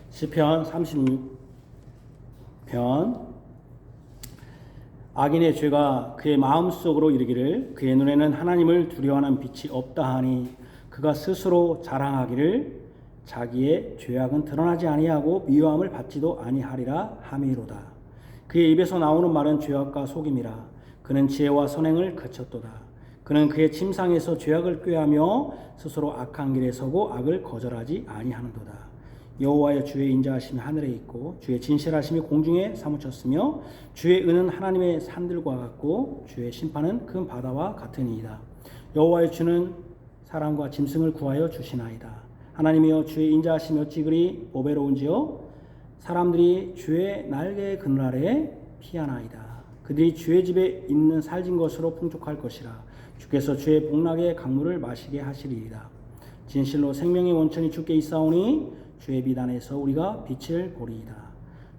시편 36편. 악인의 죄가 그의 마음속으로 이르기를 그의 눈에는 하나님을 두려워하는 빛이 없다 하니 그가 스스로 자랑하기를 자기의 죄악은 드러나지 아니하고 미워함을 받지도 아니하리라 함이로다. 그의 입에서 나오는 말은 죄악과 속임이라. 그는 지혜와 선행을 그쳤도다. 그는 그의 침상에서 죄악을 꾀하며 스스로 악한 길에 서고 악을 거절하지 아니하는도다. 여호와의 주의 인자하심이 하늘에 있고 주의 진실하심이 공중에 사무쳤으며 주의 은은 하나님의 산들과 같고 주의 심판은 큰 바다와 같으니이다. 여호와의 주는 사람과 짐승을 구하여 주시나이다. 하나님이여 주의 인자하심이 어찌 그리 보배로운지요. 사람들이 주의 날개의 그늘 아래 피하나이다. 그들이 주의 집에 있는 살진 것으로 풍족할 것이라. 주께서 주의 복락의 강물을 마시게 하시리이다. 진실로 생명의 원천이 주께 있사오니 주의 비단에서 우리가 빛을 보리이다.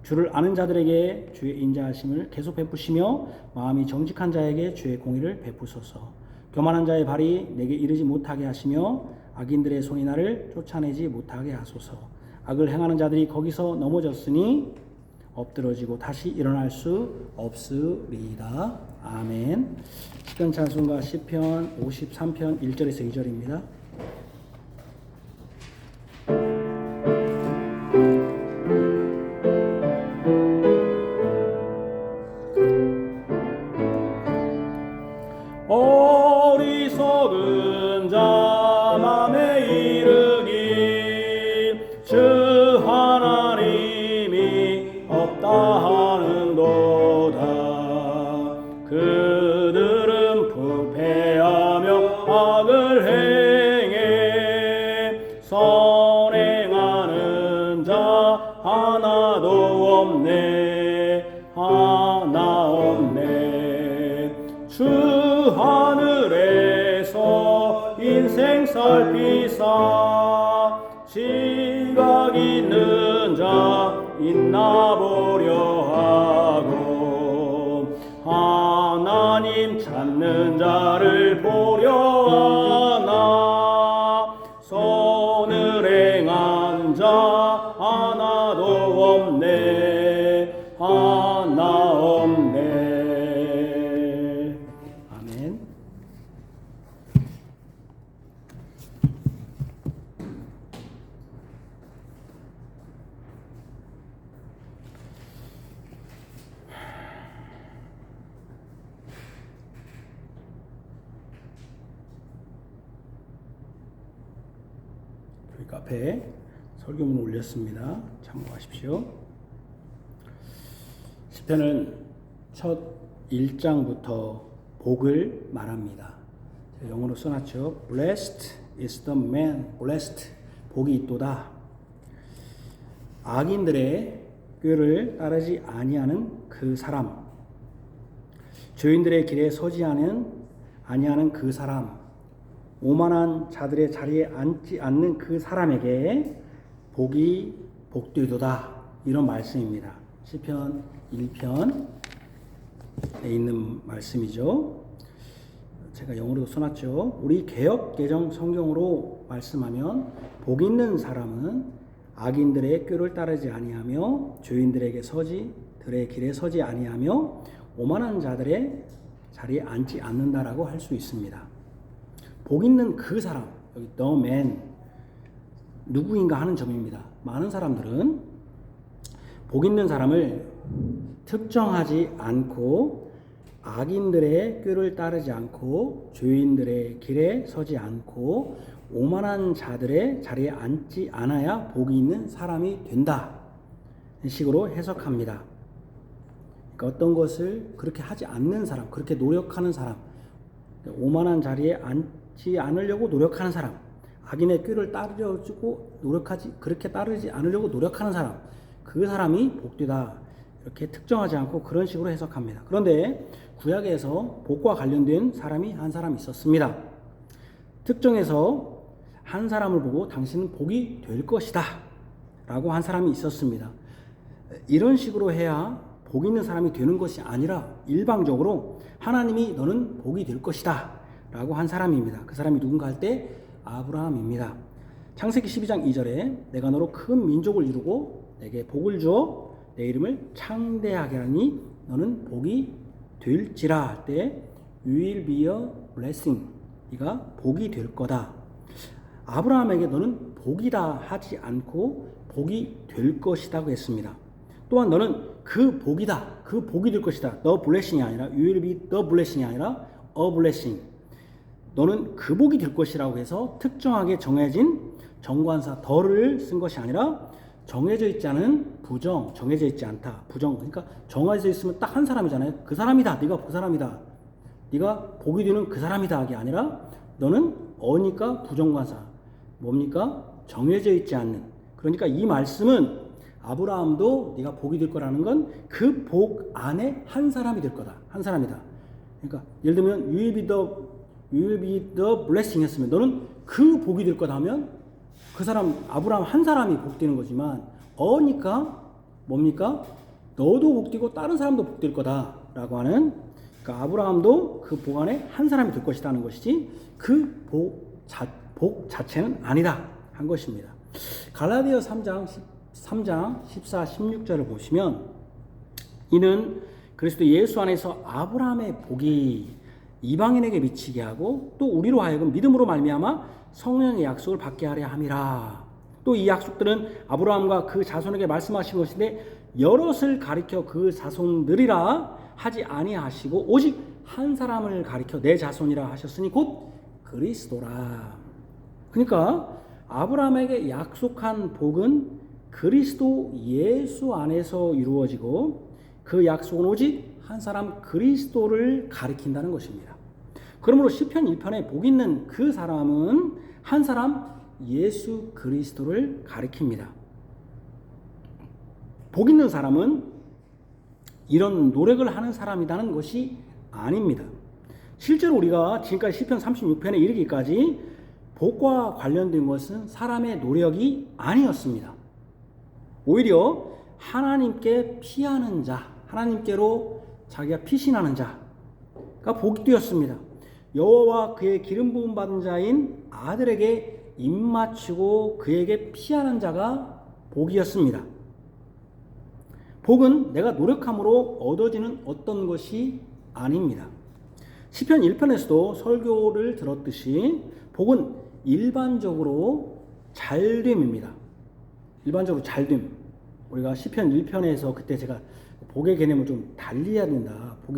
주를 아는 자들에게 주의 인자하심을 계속 베푸시며 마음이 정직한 자에게 주의 공의를 베푸소서. 교만한 자의 발이 내게 이르지 못하게 하시며 악인들의 손이 나를 쫓아내지 못하게 하소서. 악을 행하는 자들이 거기서 넘어졌으니 엎드러지고 다시 일어날 수 없으리이다. 아멘. 시편 찬송가 시편 53편 1절에서 2절입니다. 어리석은 자 맘에 이르기 주 하나님이 없다 하는도다. 그들은 부패하며 악을 행해 선행하는 자 하나도 없네. 하나 없네. 주 하늘에서 인생 살피사 지각 있는 자 있나 보려 하고 하나님 찾는 자를 보려 하나 선을 행한 자 하나도 없네. 하나 없네. 카페에 설교문을 올렸습니다. 참고하십시오. 시편은 첫 1장부터 복을 말합니다. 영어로 써놨죠. Blessed is the man, blessed, 복이 있도다. 악인들의 꾀를 따르지 아니하는 그 사람, 죄인들의 길에 서지 아니하는 그 사람, 오만한 자들의 자리에 앉지 않는 그 사람에게 복이 복되도다. 이런 말씀입니다. 시편 1편에 있는 말씀이죠. 제가 영어로도 써놨죠. 우리 개역 개정 성경으로 말씀하면 복 있는 사람은 악인들의 꾀를 따르지 아니하며 죄인들의 길에 서지 아니하며 오만한 자들의 자리에 앉지 않는다라고 할 수 있습니다. 복 있는 그 사람, 여기 the man, 누구인가 하는 점입니다. 많은 사람들은 복 있는 사람을 특정하지 않고 악인들의 꾀를 따르지 않고 죄인들의 길에 서지 않고 오만한 자들의 자리에 앉지 않아야 복이 있는 사람이 된다. 이 식으로 해석합니다. 그러니까 어떤 것을 그렇게 하지 않는 사람, 그렇게 노력하는 사람, 오만한 자리에 앉지 않으려고 노력하는 사람, 악인의 꾀를 그렇게 따르지 않으려고 노력하는 사람, 그 사람이 복되다. 이렇게 특정하지 않고 그런 식으로 해석합니다. 그런데 구약에서 복과 관련된 사람이 한 사람 있었습니다. 특정해서 한 사람을 보고 당신은 복이 될 것이다 라고 한 사람이 있었습니다. 이런 식으로 해야 복 있는 사람이 되는 것이 아니라 일방적으로 하나님이 너는 복이 될 것이다 라고 한 사람입니다. 그 사람이 누군가 할 때 아브라함입니다. 창세기 12장 2절에 내가 너로 큰 민족을 이루고 내게 복을 주어 내 이름을 창대하게 하니 너는 복이 될지라 할 때 You will be a blessing. 네가 복이 될 거다. 아브라함에게 너는 복이다 하지 않고 복이 될 것이라고 했습니다. 또한 너는 그 복이다. 그 복이 될 것이다. The blessing이 아니라 You will be the blessing이 아니라 a blessing. 너는 그 복이 될 것이라고 해서 특정하게 정해진 정관사 더를 쓴 것이 아니라 정해져 있지 않은 부정, 정해져 있지 않다. 부정. 그러니까 정해져 있으면 딱 한 사람이잖아요. 그 사람이다. 네가 그 사람이다. 네가 복이 되는 그 사람이다. 게 아니라 너는 어니까 부정관사. 뭡니까? 정해져 있지 않는. 그러니까 이 말씀은 아브라함도 네가 복이 될 거라는 건 그 복 안에 한 사람이 될 거다. 한 사람이다. 그러니까 예를 들면 You will be the blessing 했으면 너는 그 복이 될 거다 하면 그 사람 아브라함 한 사람이 복되는 거지만 어니까 뭡니까? 너도 복되고 다른 사람도 복될 거다라고 하는 그러니까 아브라함도 그 복 안에 한 사람이 될 것이라는 것이지 그 복 자체는 아니다 한 것입니다. 갈라디아 3장 14, 16절을 보시면 이는 그리스도 예수 안에서 아브라함의 복이 이방인에게 미치게 하고 또 우리로 하여금 믿음으로 말미암아 성령의 약속을 받게 하려 함이라. 또 이 약속들은 아브라함과 그 자손에게 말씀하신 것인데 여럿을 가리켜 그 자손들이라 하지 아니하시고 오직 한 사람을 가리켜 내 자손이라 하셨으니 곧 그리스도라. 그러니까 아브라함에게 약속한 복은 그리스도 예수 안에서 이루어지고 그 약속은 오직 한 사람 그리스도를 가리킨다는 것입니다. 그러므로 시편 1편에 복 있는 그 사람은 한 사람 예수 그리스도를 가리킵니다. 복 있는 사람은 이런 노력을 하는 사람이라는 것이 아닙니다. 실제로 우리가 지금까지 시편 36편에 이르기까지 복과 관련된 것은 사람의 노력이 아니었습니다. 오히려 하나님께 피하는 자, 하나님께로 자기가 피신하는 자가 복이 되었습니다. 여호와와 그의 기름 부음 받은 자인 아들에게 입맞추고 그에게 피하는 자가 복이었습니다. 복은 내가 노력함으로 얻어지는 어떤 것이 아닙니다. 시편 1편에서도 설교를 들었듯이 복은 일반적으로 잘됨입니다. 일반적으로 잘됨. 우리가 시편 1편에서 그때 제가 복의 개념을 좀 달리 해야 된다. 복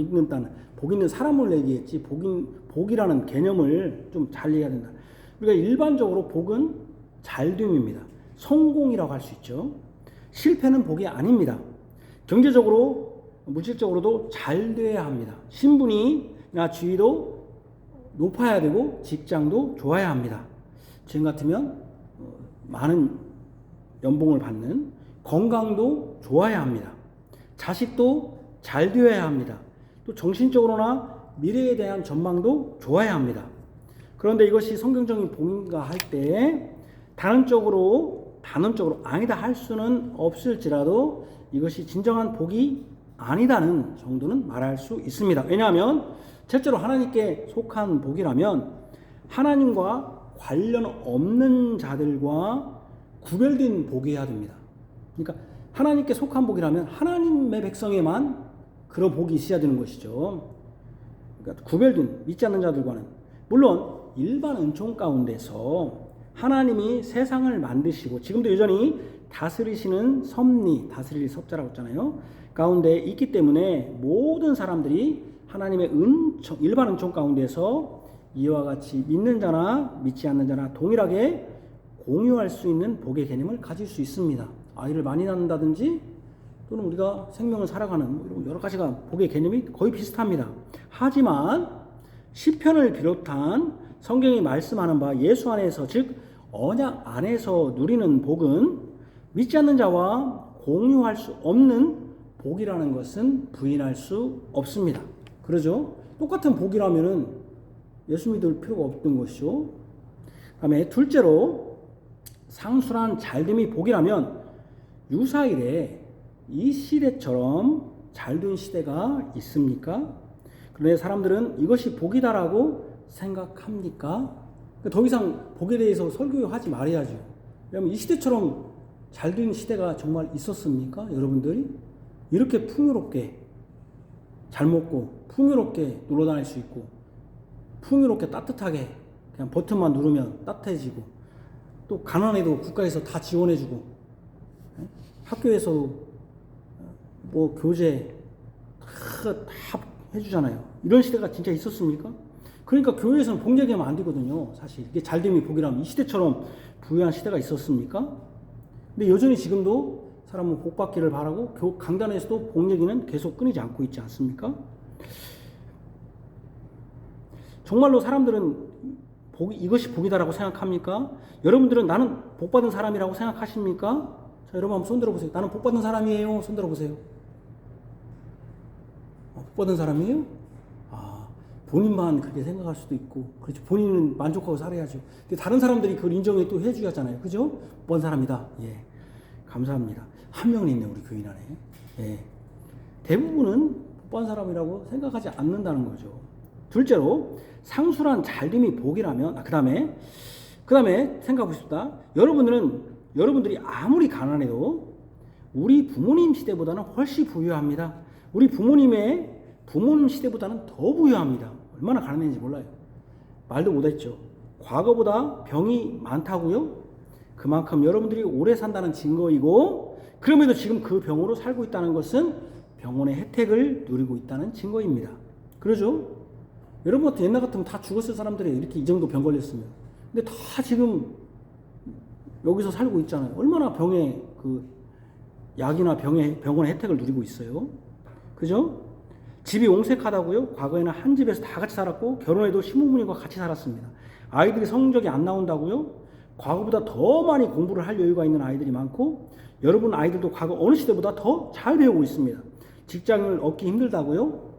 있는 사람을 얘기했지 복이라는 개념을 좀 달리 해야 된다. 우리가 일반적으로 복은 잘됨입니다. 성공이라고 할 수 있죠. 실패는 복이 아닙니다. 경제적으로 물질적으로도 잘 돼야 합니다. 신분이나 지위도 높아야 되고 직장도 좋아야 합니다. 지금 같으면 많은 연봉을 받는 건강도 좋아야 합니다. 자식도 잘 되어야 합니다. 또 정신적으로나 미래에 대한 전망도 좋아야 합니다. 그런데 이것이 성경적인 복인가 할 때 단언적으로 아니다 할 수는 없을지라도 이것이 진정한 복이 아니다는 정도는 말할 수 있습니다. 왜냐하면 실제로 하나님께 속한 복이라면 하나님과 관련 없는 자들과 구별된 복이어야 됩니다. 그러니까 하나님께 속한 복이라면 하나님의 백성에만 그런 복이 있어야 되는 것이죠. 그러니까 구별된 믿지 않는 자들과는 물론 일반 은총 가운데서 하나님이 세상을 만드시고 지금도 여전히 다스리시는 섭리, 다스릴 섭자라고 했잖아요. 가운데 있기 때문에 모든 사람들이 하나님의 은총, 일반 은총 가운데서 이와 같이 믿는 자나 믿지 않는 자나 동일하게 공유할 수 있는 복의 개념을 가질 수 있습니다. 아이를 많이 낳는다든지 또는 우리가 생명을 살아가는 이런 여러 가지가 복의 개념이 거의 비슷합니다. 하지만 시편을 비롯한 성경이 말씀하는 바 예수 안에서 즉 언약 안에서 누리는 복은 믿지 않는 자와 공유할 수 없는 복이라는 것은 부인할 수 없습니다. 그러죠? 똑같은 복이라면은 예수 믿을 필요가 없던 것이죠. 그다음에 둘째로 상술한 잘됨이 복이라면 유사일에 이 시대처럼 잘된 시대가 있습니까? 그런데 사람들은 이것이 복이다라고 생각합니까? 더 이상 복에 대해서 설교하지 말아야죠. 왜냐하면 이 시대처럼 잘 되는 시대가 정말 있었습니까? 여러분들이 이렇게 풍요롭게 잘 먹고 풍요롭게 놀러 다닐 수 있고 풍요롭게 따뜻하게 그냥 버튼만 누르면 따뜻해지고 또 가난해도 국가에서 다 지원해주고 학교에서도 뭐 교재 다 해주잖아요. 이런 시대가 진짜 있었습니까? 그러니까 교회에서는 복 얘기하면 안 되거든요. 사실 이게 잘됨이 복이라면 이 시대처럼 부유한 시대가 있었습니까? 근데 여전히 지금도 사람은 복 받기를 바라고 강단에서도 복 얘기는 계속 끊이지 않고 있지 않습니까? 정말로 사람들은 이것이 복이다라고 생각합니까? 여러분들은 나는 복 받은 사람이라고 생각하십니까? 자, 여러분 한번 손 들어보세요. 나는 복 받은 사람이에요. 손 들어보세요. 복 받은 사람이에요? 본인만 그렇게 생각할 수도 있고, 그렇죠. 본인은 만족하고 살아야죠. 근데 다른 사람들이 그걸 인정해 또 해줘야 하잖아요. 그죠? 복 받은 사람이다. 예. 감사합니다. 한 명은 있네, 우리 교인 안에. 예. 대부분은 복 받은 사람이라고 생각하지 않는다는 거죠. 둘째로, 상술한 잘됨이 복이라면, 그 다음에 생각하고 싶다. 여러분들이 아무리 가난해도 우리 부모님 시대보다는 훨씬 부유합니다. 우리 부모님 시대보다는 더 부유합니다. 얼마나 가난했는지 몰라요. 말도 못했죠. 과거보다 병이 많다고요? 그만큼 여러분들이 오래 산다는 증거이고, 그럼에도 지금 그 병으로 살고 있다는 것은 병원의 혜택을 누리고 있다는 증거입니다. 그러죠? 여러분 같은 옛날 같으면 다 죽었을 사람들이 이렇게 이 정도 병 걸렸으면. 근데 다 지금 여기서 살고 있잖아요. 얼마나 병의 약이나 병원의 혜택을 누리고 있어요. 그죠? 집이 옹색하다고요? 과거에는 한 집에서 다 같이 살았고 결혼해도 시부모님과 같이 살았습니다. 아이들이 성적이 안 나온다고요? 과거보다 더 많이 공부를 할 여유가 있는 아이들이 많고 여러분 아이들도 과거 어느 시대보다 더 잘 배우고 있습니다. 직장을 얻기 힘들다고요?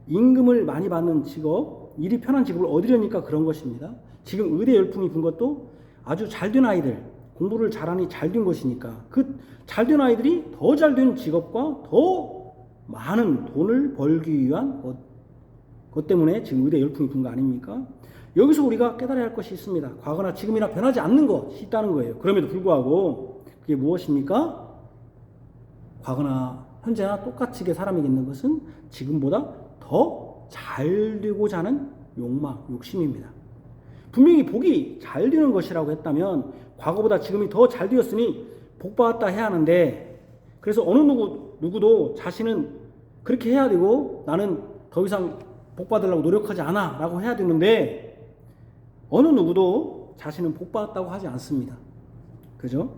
임금을 많이 받는 직업, 일이 편한 직업을 얻으려니까 그런 것입니다. 지금 의대 열풍이 분 것도 아주 잘된 아이들, 공부를 잘하니 잘된 것이니까 그 잘된 아이들이 더 잘된 직업과 더 많은 돈을 벌기 위한 것 때문에 지금 의대 열풍이 분 거 아닙니까? 여기서 우리가 깨달아야 할 것이 있습니다. 과거나 지금이나 변하지 않는 것이 있다는 거예요. 그럼에도 불구하고 그게 무엇입니까? 과거나 현재나 똑같이 사람에게 있는 것은 지금보다 더 잘 되고자 하는 욕망, 욕심입니다. 분명히 복이 잘 되는 것이라고 했다면 과거보다 지금이 더 잘 되었으니 복 받았다 해야 하는데, 그래서 어느 누구도 자신은 그렇게 해야 되고 나는 더 이상 복 받으려고 노력하지 않아 라고 해야 되는데 어느 누구도 자신은 복 받았다고 하지 않습니다. 그죠?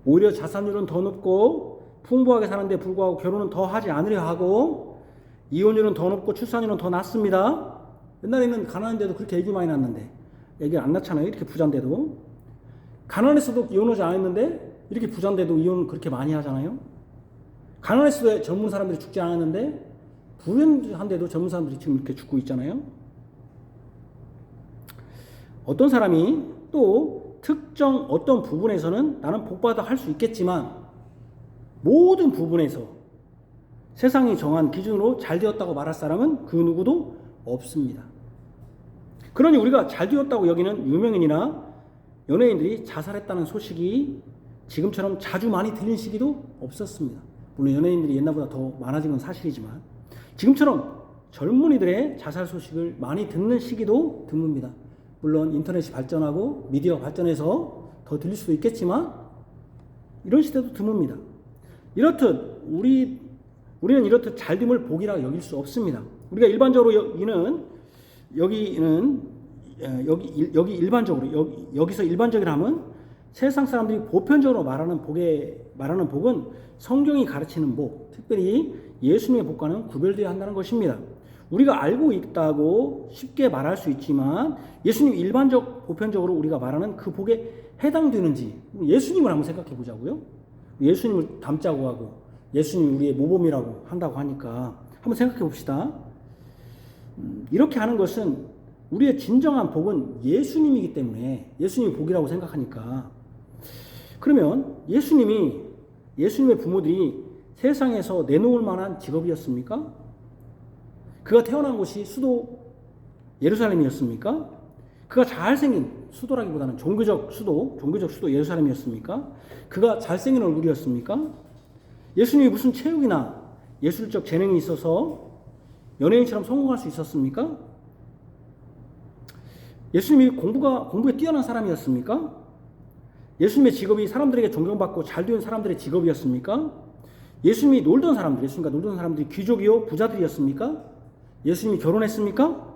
오히려 자산율은 더 높고 풍부하게 사는데 불구하고 결혼은 더 하지 않으려 하고 이혼율은 더 높고 출산율은 더 낮습니다. 옛날에는 가난한데도 그렇게 애기 많이 낳는데 애기를 안 낳잖아요. 이렇게 부자인데도. 가난했어도 이혼하지 않았는데 이렇게 부자인데도 이혼 그렇게 많이 하잖아요. 가난했을 때 젊은 사람들이 죽지 않았는데 부유한데도 젊은 사람들이 지금 이렇게 죽고 있잖아요. 어떤 사람이 또 특정 어떤 부분에서는 나는 복받아 할 수 있겠지만 모든 부분에서 세상이 정한 기준으로 잘 되었다고 말할 사람은 그 누구도 없습니다. 그러니 우리가 잘 되었다고 여기는 유명인이나 연예인들이 자살했다는 소식이 지금처럼 자주 많이 들린 시기도 없었습니다. 물론 연예인들이 옛날보다 더 많아진 건 사실이지만 지금처럼 젊은이들의 자살 소식을 많이 듣는 시기도 드뭅니다. 물론 인터넷이 발전하고 미디어 발전해서 더 들릴 수도 있겠지만 이런 시대도 드뭅니다. 이렇듯 우리는 이렇듯 잘됨을 복이라 여길 수 없습니다. 우리가 일반적으로 여기서 일반적이라면 세상 사람들이 보편적으로 말하는 복은 성경이 가르치는 복, 특별히 예수님의 복과는 구별되어야 한다는 것입니다. 우리가 알고 있다고 쉽게 말할 수 있지만 예수님 보편적으로 우리가 말하는 그 복에 해당되는지 예수님을 한번 생각해 보자고요. 예수님을 닮자고 하고 예수님이 우리의 모범이라고 한다고 하니까 한번 생각해 봅시다. 이렇게 하는 것은 우리의 진정한 복은 예수님이기 때문에 예수님이 복이라고 생각하니까 그러면 예수님의 부모들이 세상에서 내놓을 만한 직업이었습니까? 그가 태어난 곳이 수도 예루살렘이었습니까? 그가 잘생긴 수도라기보다는 종교적 수도 예루살렘이었습니까? 그가 잘생긴 얼굴이었습니까? 예수님이 무슨 체육이나 예술적 재능이 있어서 연예인처럼 성공할 수 있었습니까? 예수님이 공부에 뛰어난 사람이었습니까? 예수님의 직업이 사람들에게 존경받고 잘 되는 사람들의 직업이었습니까? 예수님이 놀던 사람들이 귀족이요 부자들이었습니까? 예수님이 결혼했습니까?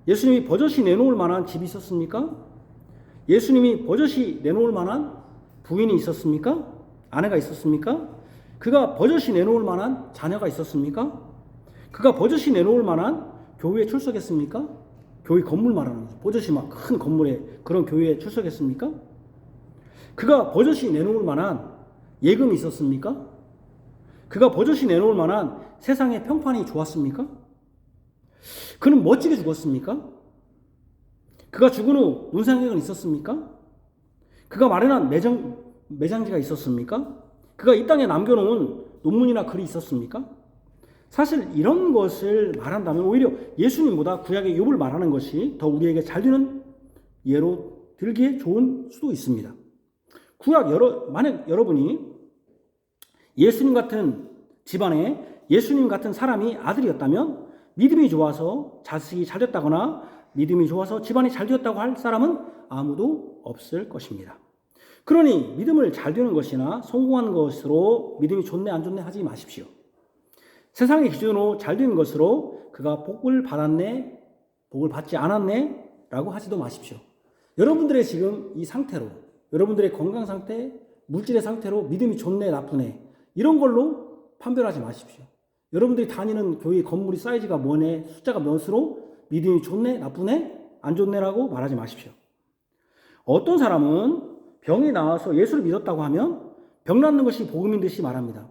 예수님이 버젓이 내놓을 만한 집이 있었습니까? 예수님이 버젓이 내놓을 만한 부인이 있었습니까? 아내가 있었습니까? 그가 버젓이 내놓을 만한 자녀가 있었습니까? 그가 버젓이 내놓을 만한 교회에 출석했습니까? 교회 건물 말하는 거죠. 버젓이 막 큰 건물에 그런 교회에 출석했습니까? 그가 버젓이 내놓을 만한 예금이 있었습니까? 그가 버젓이 내놓을 만한 세상의 평판이 좋았습니까? 그는 멋지게 죽었습니까? 그가 죽은 후 문상객은 있었습니까? 그가 마련한 매장지가 있었습니까? 그가 이 땅에 남겨놓은 논문이나 글이 있었습니까? 사실 이런 것을 말한다면 오히려 예수님보다 구약의 욥을 말하는 것이 더 우리에게 잘 되는 예로 들기에 좋은 수도 있습니다. 만약 여러분이 예수님 같은 집안에 예수님 같은 사람이 아들이었다면 믿음이 좋아서 자식이 잘 됐다거나 믿음이 좋아서 집안이 잘 되었다고 할 사람은 아무도 없을 것입니다. 그러니 믿음을 잘 되는 것이나 성공한 것으로 믿음이 좋네 안 좋네 하지 마십시오. 세상의 기준으로 잘 되는 것으로 그가 복을 받았네 복을 받지 않았네 라고 하지도 마십시오. 여러분들의 지금 이 상태로 여러분들의 건강 상태, 물질의 상태로 믿음이 좋네 나쁘네 이런 걸로 판별하지 마십시오. 여러분들이 다니는 교회 건물이 사이즈가 뭐네 숫자가 몇으로 믿음이 좋네 나쁘네 안 좋네라고 말하지 마십시오. 어떤 사람은 병이 나와서 예수를 믿었다고 하면 병 낫는 것이 복음인 듯이 말합니다.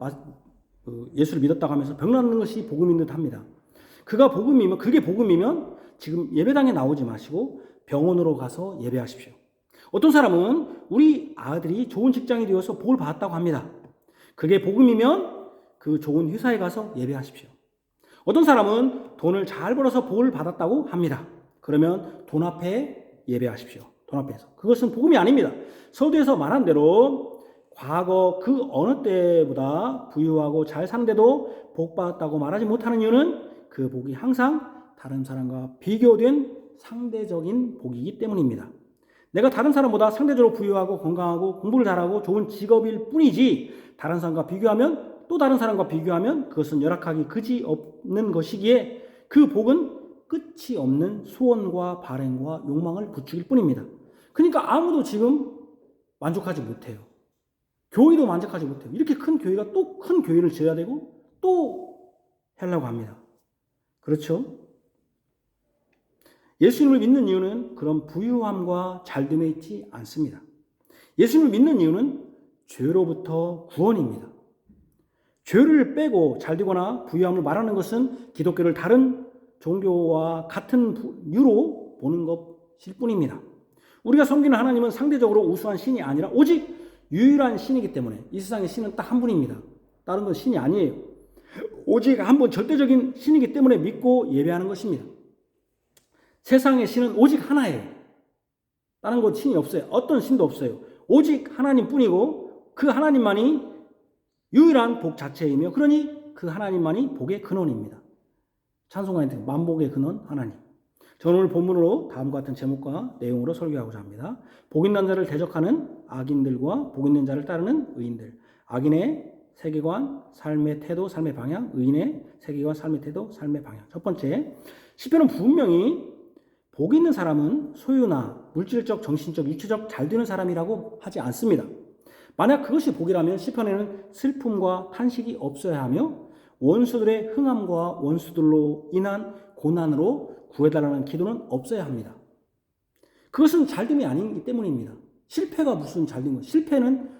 예수를 믿었다고 하면서 병 낫는 것이 복음인 듯 합니다. 그게 복음이면 지금 예배당에 나오지 마시고 병원으로 가서 예배하십시오. 어떤 사람은 우리 아들이 좋은 직장이 되어서 복을 받았다고 합니다. 그게 복음이면 그 좋은 회사에 가서 예배하십시오. 어떤 사람은 돈을 잘 벌어서 복을 받았다고 합니다. 그러면 돈 앞에 예배하십시오. 돈 앞에서. 그것은 복음이 아닙니다. 서두에서 말한 대로 과거 그 어느 때보다 부유하고 잘 사는데도 복 받았다고 말하지 못하는 이유는 그 복이 항상 다른 사람과 비교된 상대적인 복이기 때문입니다. 내가 다른 사람보다 상대적으로 부유하고 건강하고 공부를 잘하고 좋은 직업일 뿐이지 다른 사람과 비교하면 그것은 열악하기 그지없는 것이기에 그 복은 끝이 없는 소원과 발행과 욕망을 부추길 뿐입니다. 그러니까 아무도 지금 만족하지 못해요. 교회도 만족하지 못해요. 이렇게 큰 교회가 또 큰 교회를 지어야 되고 또 하려고 합니다. 그렇죠? 예수님을 믿는 이유는 그런 부유함과 잘됨에 있지 않습니다. 예수님을 믿는 이유는 죄로부터 구원입니다. 죄를 빼고 잘되거나 부유함을 말하는 것은 기독교를 다른 종교와 같은 유로 보는 것일 뿐입니다. 우리가 섬기는 하나님은 상대적으로 우수한 신이 아니라 오직 유일한 신이기 때문에 이 세상의 신은 딱 한 분입니다. 다른 건 신이 아니에요. 오직 한 분 절대적인 신이기 때문에 믿고 예배하는 것입니다. 세상의 신은 오직 하나예요. 다른 건 신이 없어요. 어떤 신도 없어요. 오직 하나님뿐이고 그 하나님만이 유일한 복 자체이며 그러니 그 하나님만이 복의 근원입니다. 찬송가에 만복의 근원 하나님. 저는 오늘 본문으로 다음과 같은 제목과 내용으로 설교하고자 합니다. 복 있는 자를 대적하는 악인들과 복 있는 자를 따르는 의인들. 악인의 세계관, 삶의 태도, 삶의 방향. 의인의 세계관, 삶의 태도, 삶의 방향. 첫 번째, 시편은 분명히 복 있는 사람은 소유나 물질적, 정신적, 육체적 잘 되는 사람이라고 하지 않습니다. 만약 그것이 복이라면 시편에는 슬픔과 탄식이 없어야 하며 원수들의 흥함과 원수들로 인한 고난으로 구해달라는 기도는 없어야 합니다. 그것은 잘됨이 아니기 때문입니다. 실패가 무슨 잘된 거예요? 실패는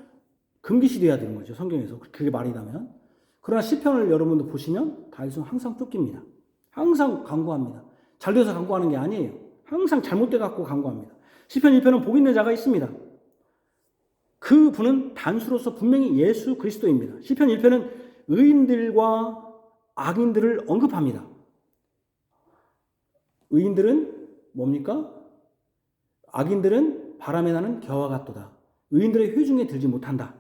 금기시 돼야 되는 거죠. 성경에서 그게 말이라면. 그러나 시편을 여러분도 보시면 다윗은 항상 쫓깁니다. 항상 간구합니다. 잘돼서 간구하는 게 아니에요. 항상 잘못돼 갖고 간구합니다. 시편 1편은 복 있는 자가 있습니다. 그 분은 단수로서 분명히 예수 그리스도입니다. 시편 1편은 의인들과 악인들을 언급합니다. 의인들은 뭡니까? 악인들은 바람에 나는 겨와 같도다. 의인들의 회중에 들지 못한다.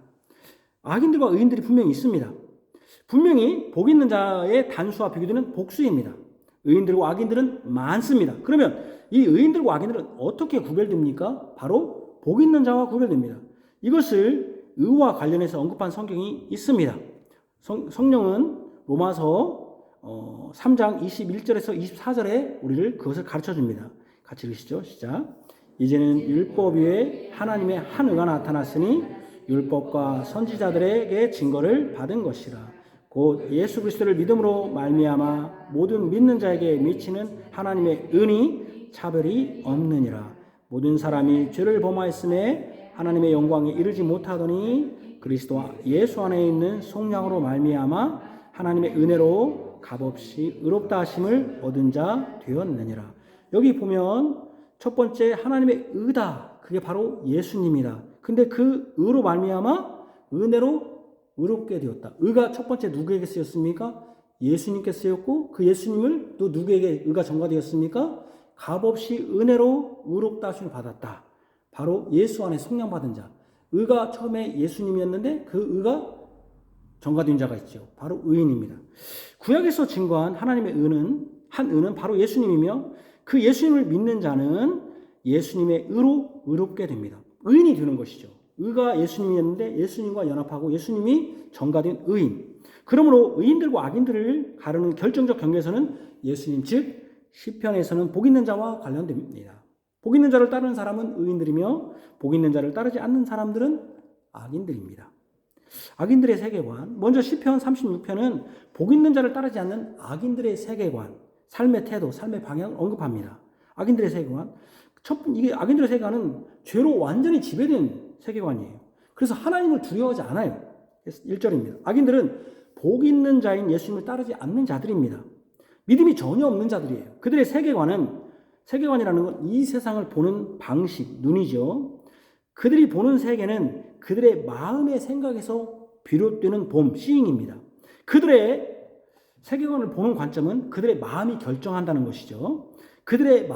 악인들과 의인들이 분명히 있습니다. 분명히 복 있는 자의 단수와 비교되는 복수입니다. 의인들과 악인들은 많습니다. 그러면 이 의인들과 악인들은 어떻게 구별됩니까? 바로 복 있는 자와 구별됩니다. 이것을 의와 관련해서 언급한 성경이 있습니다. 성령은 로마서 3장 21절에서 24절에 우리를 그것을 가르쳐 줍니다. 같이 읽으시죠. 시작. 이제는 율법 위에 하나님의 한 의가 나타났으니 율법과 선지자들에게 증거를 받은 것이라. 곧 예수 그리스도를 믿음으로 말미암아 모든 믿는 자에게 미치는 하나님의 은이 차별이 없느니라. 모든 사람이 죄를 범하였음에 하나님의 영광에 이르지 못하더니 그리스도 예수 안에 있는 속량으로 말미암아 하나님의 은혜로 값없이 의롭다 하심을 얻은 자 되었느니라. 여기 보면 첫 번째 하나님의 의다. 그게 바로 예수님이다. 근데 그 의로 말미암아 은혜로 의롭게 되었다. 의가 첫 번째 누구에게 쓰였습니까? 예수님께 쓰였고 그 예수님을 또 누구에게 의가 전가되었습니까? 값없이 은혜로 의롭다 하심을 받았다. 바로 예수 안에 속량받은 자. 의가 처음에 예수님이었는데 그 의가 전가된 자가 있죠. 바로 의인입니다. 구약에서 증거한 하나님의 의는 바로 예수님이며 그 예수님을 믿는 자는 예수님의 의로 의롭게 됩니다. 의인이 되는 것이죠. 의가 예수님이었는데 예수님과 연합하고 예수님이 전가된 의인. 그러므로 의인들과 악인들을 가르는 결정적 경계에서는 예수님 즉 시편에서는 복 있는 자와 관련됩니다. 복 있는 자를 따르는 사람은 의인들이며 복 있는 자를 따르지 않는 사람들은 악인들입니다. 악인들의 세계관. 먼저 시편 36편은 복 있는 자를 따르지 않는 악인들의 세계관, 삶의 태도, 삶의 방향을 언급합니다. 악인들의 세계관. 이게 악인들의 세계관은 죄로 완전히 지배된 세계관이에요. 그래서 하나님을 두려워하지 않아요. 1절입니다. 악인들은 복 있는 자인 예수님을 따르지 않는 자들입니다. 믿음이 전혀 없는 자들이에요. 그들의 세계관이라는 건 이 세상을 보는 방식, 눈이죠. 그들이 보는 세계는 그들의 마음의 생각에서 비롯되는 seeing입니다. 그들의 세계관을 보는 관점은 그들의 마음이 결정한다는 것이죠. 그들의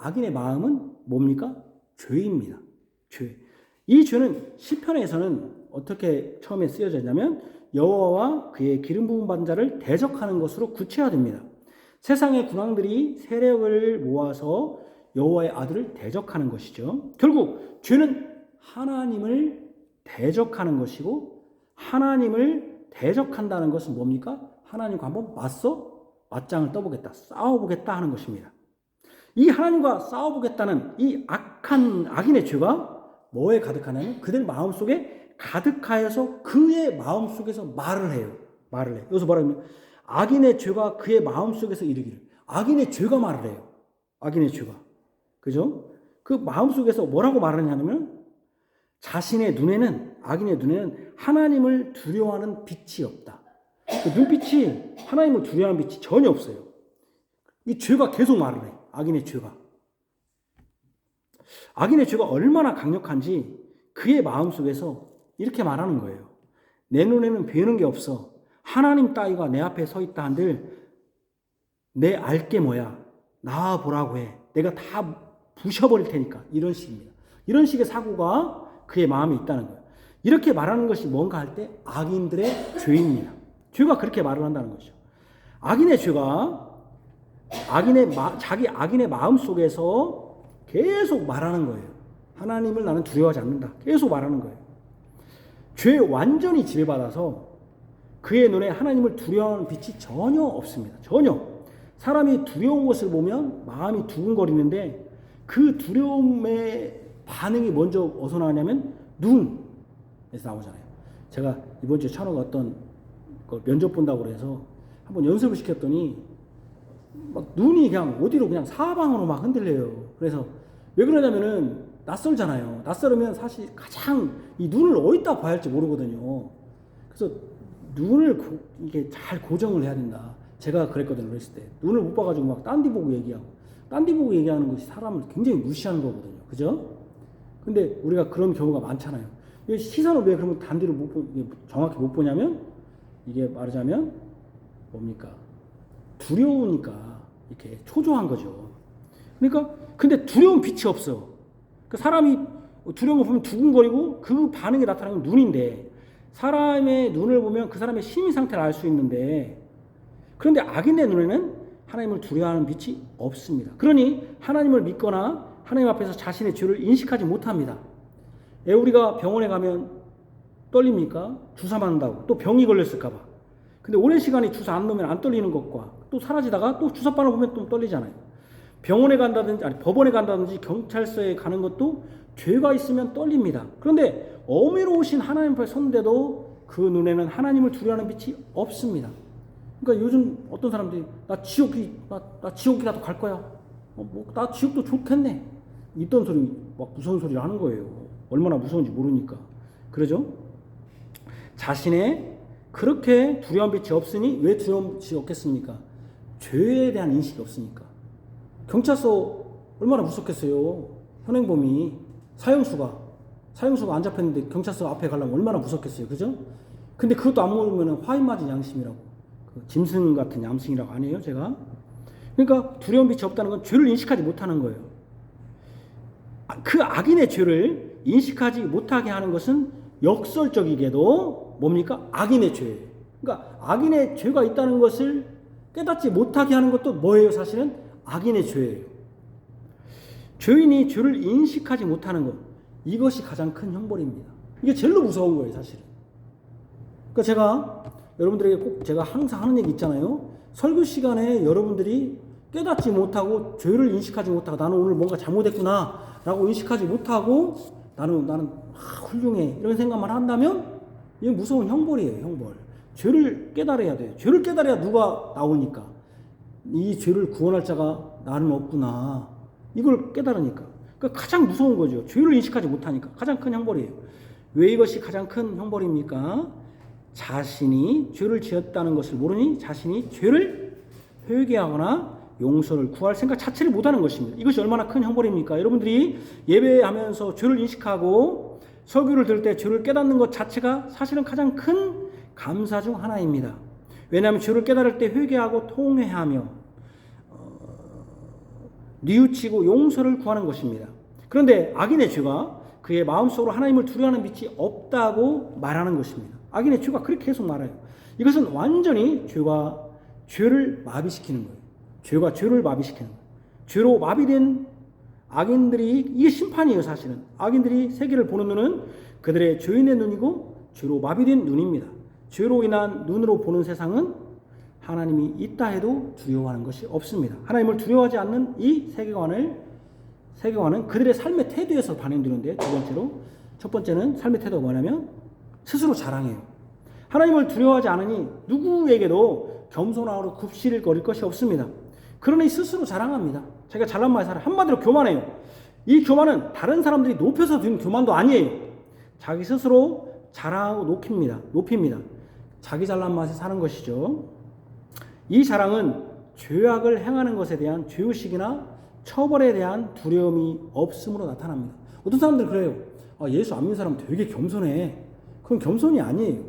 악인의 마음은 뭡니까? 죄입니다. 죄. 이 죄는 시편에서는 어떻게 처음에 쓰여져 있냐면 여호와와 그의 기름 부음 받은 자를 대적하는 것으로 구체화됩니다. 세상의 군왕들이 세력을 모아서 여호와의 아들을 대적하는 것이죠. 결국 죄는 하나님을 대적하는 것이고 하나님을 대적한다는 것은 뭡니까? 하나님과 한번 맞짱을 떠보겠다, 싸워보겠다 하는 것입니다. 이 하나님과 싸워보겠다는 이 악인의 죄가 뭐에 가득하냐면 그들 마음속에 가득하여서 그의 마음속에서 말을 해요. 여기서 뭐라면 악인의 죄가 그의 마음속에서 이르기를. 악인의 죄가 말을 해요. 악인의 죄가. 그죠? 그 마음속에서 뭐라고 말하냐면 악인의 눈에는 하나님을 두려워하는 빛이 없다. 그 눈빛이 하나님을 두려워하는 빛이 전혀 없어요. 이 죄가 계속 말을 해요. 악인의 죄가 얼마나 강력한지 그의 마음속에서 이렇게 말하는 거예요. 내 눈에는 배우는 게 없어. 하나님 따위가 내 앞에 서 있다 한들 내 알게 뭐야. 나와보라고 해. 내가 다 부셔버릴 테니까. 이런 식입니다. 이런 식의 사고가 그의 마음에 있다는 거예요. 이렇게 말하는 것이 뭔가 할 때 악인들의 죄입니다. 죄가 그렇게 말을 한다는 것이죠. 악인의 죄가 자기 악인의 마음 속에서 계속 말하는 거예요. 하나님을 나는 두려워하지 않는다. 계속 말하는 거예요. 죄에 완전히 지배받아서 그의 눈에 하나님을 두려워하는 빛이 전혀 없습니다. 전혀. 사람이 두려운 것을 보면 마음이 두근거리는데 그 두려움의 반응이 먼저 어디서 나오냐면 눈에서 나오잖아요. 제가 이번 주에 천호가 어떤 면접 본다고 그래서 한번 연습을 시켰더니 막 눈이 그냥 어디로 그냥 사방으로 막 흔들려요. 그래서 왜 그러냐면은 낯설잖아요. 낯설으면 사실 가장 이 눈을 어디다 봐야 할지 모르거든요. 그래서 눈을 이게 잘 고정을 해야 된다. 제가 그랬거든요. 그랬을 때 눈을 못 봐가지고 막 딴 데 보고 얘기하고 딴 데 보고 얘기하는 것이 사람을 굉장히 무시하는 거거든요. 그죠? 근데 우리가 그런 경우가 많잖아요. 시선을 왜 그러면 단 데로 정확히 못 보냐면 이게 말하자면 뭡니까? 두려우니까 이렇게 초조한 거죠. 그러니까 근데 두려운 빛이 없어. 그 사람이 두려운 거 보면 두근거리고 그 반응이 나타나는 눈인데 사람의 눈을 보면 그 사람의 심리 상태를 알 수 있는데 그런데 악인의 눈에는 하나님을 두려워하는 빛이 없습니다. 그러니 하나님을 믿거나 하나님 앞에서 자신의 죄를 인식하지 못합니다. 우리가 병원에 가면 떨립니까? 주사 맞는다고 또 병이 걸렸을까 봐. 근데 오랜 시간이 주사 안 놓으면 안 떨리는 것과 또 사라지다가 또 주사바늘 보면 또 떨리잖아요. 병원에 간다든지 법원에 간다든지 경찰서에 가는 것도 죄가 있으면 떨립니다. 그런데 어미로우신 하나님 앞에 섰는데도 그 눈에는 하나님을 두려워하는 빛이 없습니다. 그러니까 요즘 어떤 사람들이 나 지옥이라도 갈 거야. 나 지옥도 좋겠네. 있던 소리 막 무서운 소리를 하는 거예요. 얼마나 무서운지 모르니까. 그러죠? 자신의 그렇게 두려운 빛이 없으니 왜 두려운 빛이 없겠습니까? 죄에 대한 인식이 없으니까. 경찰서 얼마나 무섭겠어요. 현행범이 사형수가 안 잡혔는데 경찰서 앞에 가려면 얼마나 무섭겠어요. 그죠? 근데 그것도 안 먹으면 화인 맞은 양심이라고. 짐승 같은 양심이라고 안 해요, 제가. 그러니까 두려운 빛이 없다는 건 죄를 인식하지 못하는 거예요. 그 악인의 죄를 인식하지 못하게 하는 것은 역설적이게도 뭡니까? 악인의 죄예요. 그러니까 악인의 죄가 있다는 것을 깨닫지 못하게 하는 것도 뭐예요? 사실은 악인의 죄예요. 죄인이 죄를 인식하지 못하는 것, 이것이 가장 큰 형벌입니다. 이게 제일로 무서운 거예요, 사실은. 그러니까 제가 여러분들에게 꼭 제가 항상 하는 얘기 있잖아요. 설교 시간에 여러분들이 깨닫지 못하고 죄를 인식하지 못하고 나는 오늘 뭔가 잘못했구나 라고 인식하지 못하고 나는 훌륭해 이런 생각만 한다면 이게 무서운 형벌이에요. 형벌. 죄를 깨달아야 돼요. 죄를 깨달아야 누가 나오니까 이 죄를 구원할 자가 나는 없구나 이걸 깨달으니까. 그러니까 가장 무서운 거죠. 죄를 인식하지 못하니까 가장 큰 형벌이에요. 왜 이것이 가장 큰 형벌입니까? 자신이 죄를 지었다는 것을 모르니 자신이 죄를 회개하거나 용서를 구할 생각 자체를 못하는 것입니다. 이것이 얼마나 큰 형벌입니까? 여러분들이 예배하면서 죄를 인식하고 설교를 들을 때 죄를 깨닫는 것 자체가 사실은 가장 큰 감사 중 하나입니다. 왜냐하면 죄를 깨달을 때 회개하고 통회하며 뉘우치고 용서를 구하는 것입니다. 그런데 악인의 죄가 그의 마음속으로 하나님을 두려워하는 빛이 없다고 말하는 것입니다. 악인의 죄가 그렇게 계속 말해요. 이것은 완전히 죄가 죄를 마비시키는 거예요. 죄가 죄를 마비시키는 거예요. 죄로 마비된 악인들이 이게 심판이에요. 사실은 악인들이 세계를 보는 눈은 그들의 죄인의 눈이고 죄로 마비된 눈입니다. 죄로 인한 눈으로 보는 세상은 하나님이 있다 해도 두려워하는 것이 없습니다. 하나님을 두려워하지 않는 이 세계관은 그들의 삶의 태도에서 반영되는데 첫 번째는 삶의 태도가 뭐냐면 스스로 자랑해요. 하나님을 두려워하지 않으니 누구에게도 겸손하고 굽실거릴 것이 없습니다. 그러니 스스로 자랑합니다. 자기가 잘난 말을 한마디로 교만해요. 이 교만은 다른 사람들이 높여서 든 교만도 아니에요. 자기 스스로 자랑하고 높입니다. 자기 잘난 맛에 사는 것이죠. 이 자랑은 죄악을 행하는 것에 대한 죄의식이나 처벌에 대한 두려움이 없음으로 나타납니다. 어떤 사람들 그래요. 예수 안 믿는 사람 되게 겸손해. 그건 겸손이 아니에요.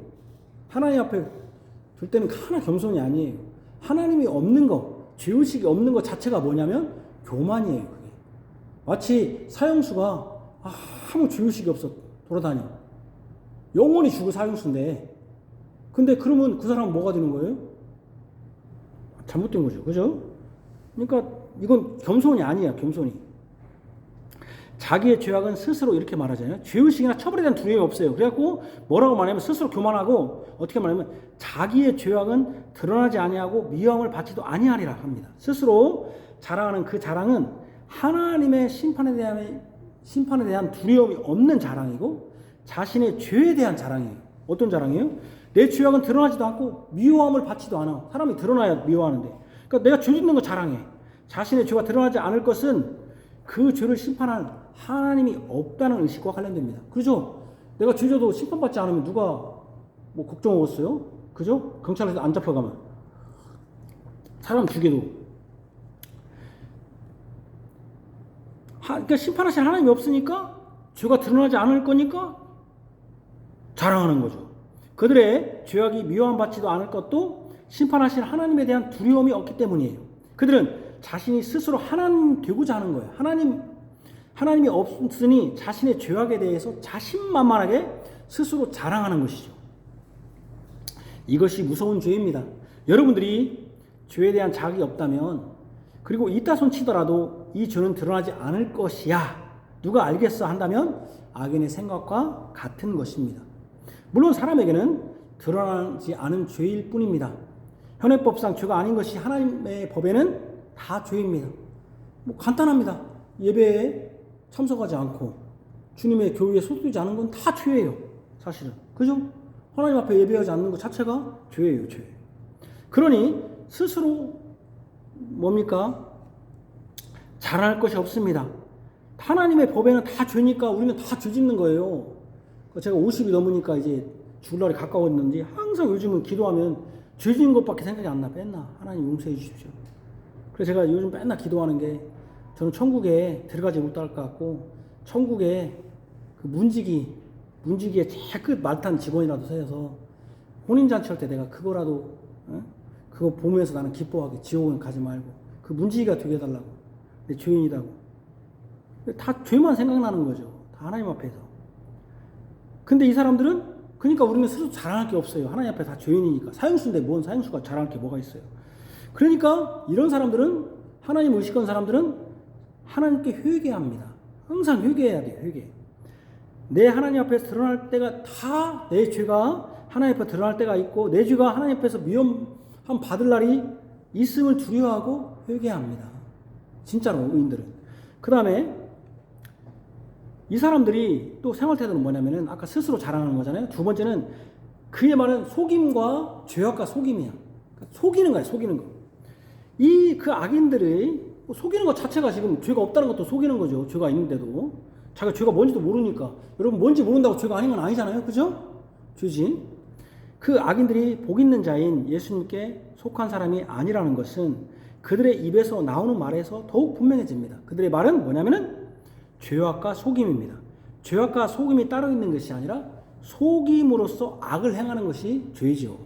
하나님 앞에 둘 때는 하나 겸손이 아니에요. 하나님이 없는 것, 죄의식이 없는 것 자체가 뭐냐면 교만이에요. 그게. 마치 사형수가 아무 죄의식이 없어 돌아다녀. 영원히 죽을 사형수인데 근데 그러면 그 사람은 뭐가 되는 거예요? 잘못된 거죠. 그죠? 그러니까 이건 겸손이 아니야. 겸손이. 자기의 죄악은 스스로 이렇게 말하잖아요. 죄의식이나 처벌에 대한 두려움이 없어요. 그래갖고 뭐라고 말하면 스스로 교만하고 어떻게 말하면 자기의 죄악은 드러나지 아니하고 미움을 받지도 아니하리라 합니다. 스스로 자랑하는 그 자랑은 하나님의 심판에 대한 두려움이 없는 자랑이고 자신의 죄에 대한 자랑이에요. 어떤 자랑이에요? 내 죄악은 드러나지도 않고 미워함을 받지도 않아. 사람이 드러나야 미워하는데. 그러니까 내가 죄 짓는 거 자랑해. 자신의 죄가 드러나지 않을 것은 그 죄를 심판할 하나님이 없다는 의식과 관련됩니다. 그죠? 내가 죄 져도 심판받지 않으면 누가 뭐 걱정하겠어요? 그죠? 경찰에서 안 잡혀가면. 사람 죽여도. 그러니까 심판하실 하나님이 없으니까 죄가 드러나지 않을 거니까 자랑하는 거죠. 그들의 죄악이 미워함 받지도 않을 것도 심판하실 하나님에 대한 두려움이 없기 때문이에요. 그들은 자신이 스스로 하나님 되고자 하는 거예요. 하나님이 없으니 자신의 죄악에 대해서 자신만만하게 스스로 자랑하는 것이죠. 이것이 무서운 죄입니다. 여러분들이 죄에 대한 자각이 없다면, 그리고 이따 손치더라도 이 죄는 드러나지 않을 것이야, 누가 알겠어 한다면 악인의 생각과 같은 것입니다. 물론 사람에게는 드러나지 않은 죄일 뿐입니다. 현행법상 죄가 아닌 것이 하나님의 법에는 다 죄입니다. 간단합니다. 예배에 참석하지 않고 주님의 교회에 소속되지 않은 건 다 죄예요. 사실은. 그죠? 하나님 앞에 예배하지 않는 것 자체가 죄예요. 죄. 그러니 스스로 뭡니까? 자랑할 것이 없습니다. 하나님의 법에는 다 죄니까 우리는 다 죄 짓는 거예요. 제가 50이 넘으니까 이제 주일날이 가까웠는지 항상 요즘은 기도하면 죄 짓는 것밖에 생각이 안 나. 맨날 하나님 용서해 주십시오. 그래서 제가 요즘 맨날 기도하는 게, 저는 천국에 들어가지 못할 것 같고, 천국에 그 문지기에 제일 끝 말탄 직원이라도 세워서 혼인잔치 할 때 내가 그거라도 그거 보면서 나는 기뻐하게, 지옥은 가지 말고 그 문지기가 되게 해달라고. 내 죄인이라고. 다 죄만 생각나는 거죠. 다 하나님 앞에서. 근데 이 사람들은, 그러니까 우리는 스스로 자랑할 게 없어요. 하나님 앞에 다 죄인이니까. 사형수인데 뭔 사형수가 자랑할 게 뭐가 있어요. 그러니까 이런 사람들은, 하나님 의식한 사람들은 하나님께 회개합니다. 항상 회개해야 돼요. 회개. 내 하나님 앞에서 드러날 때가, 다 내 죄가 하나님 앞에 드러날 때가 있고, 내 죄가 하나님 앞에서 위험함 받을 날이 있음을 두려워하고 회개합니다. 진짜로 의인들은. 그 다음에 이 사람들이 또 생활 태도는 뭐냐면은, 아까 스스로 자랑하는 거잖아요. 두 번째는 그의 말은 속임과 죄악과 속임이야. 속이는 거야, 속이는 거. 그 악인들의 속이는 것 자체가 지금 죄가 없다는 것도 속이는 거죠. 죄가 있는데도. 자기가 죄가 뭔지도 모르니까. 여러분, 뭔지 모른다고 죄가 아닌 건 아니잖아요. 그죠? 죄지. 그 악인들이 복 있는 자인 예수님께 속한 사람이 아니라는 것은 그들의 입에서 나오는 말에서 더욱 분명해집니다. 그들의 말은 뭐냐면은 죄악과 속임입니다. 죄악과 속임이 따로 있는 것이 아니라 속임으로써 악을 행하는 것이 죄죠.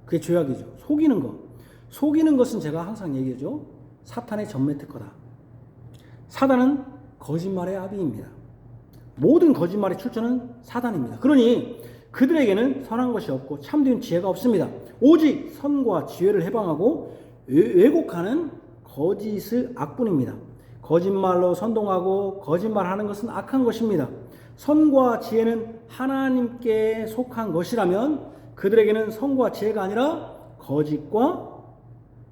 그게 죄악이죠. 속이는 것. 속이는 것은 제가 항상 얘기하죠. 사탄의 전매 특허다. 사단은 거짓말의 아비입니다. 모든 거짓말의 출처는 사단입니다. 그러니 그들에게는 선한 것이 없고 참된 지혜가 없습니다. 오직 선과 지혜를 해방하고 왜곡하는 거짓의 악뿐입니다. 거짓말로 선동하고 거짓말하는 것은 악한 것입니다. 선과 지혜는 하나님께 속한 것이라면 그들에게는 선과 지혜가 아니라 거짓과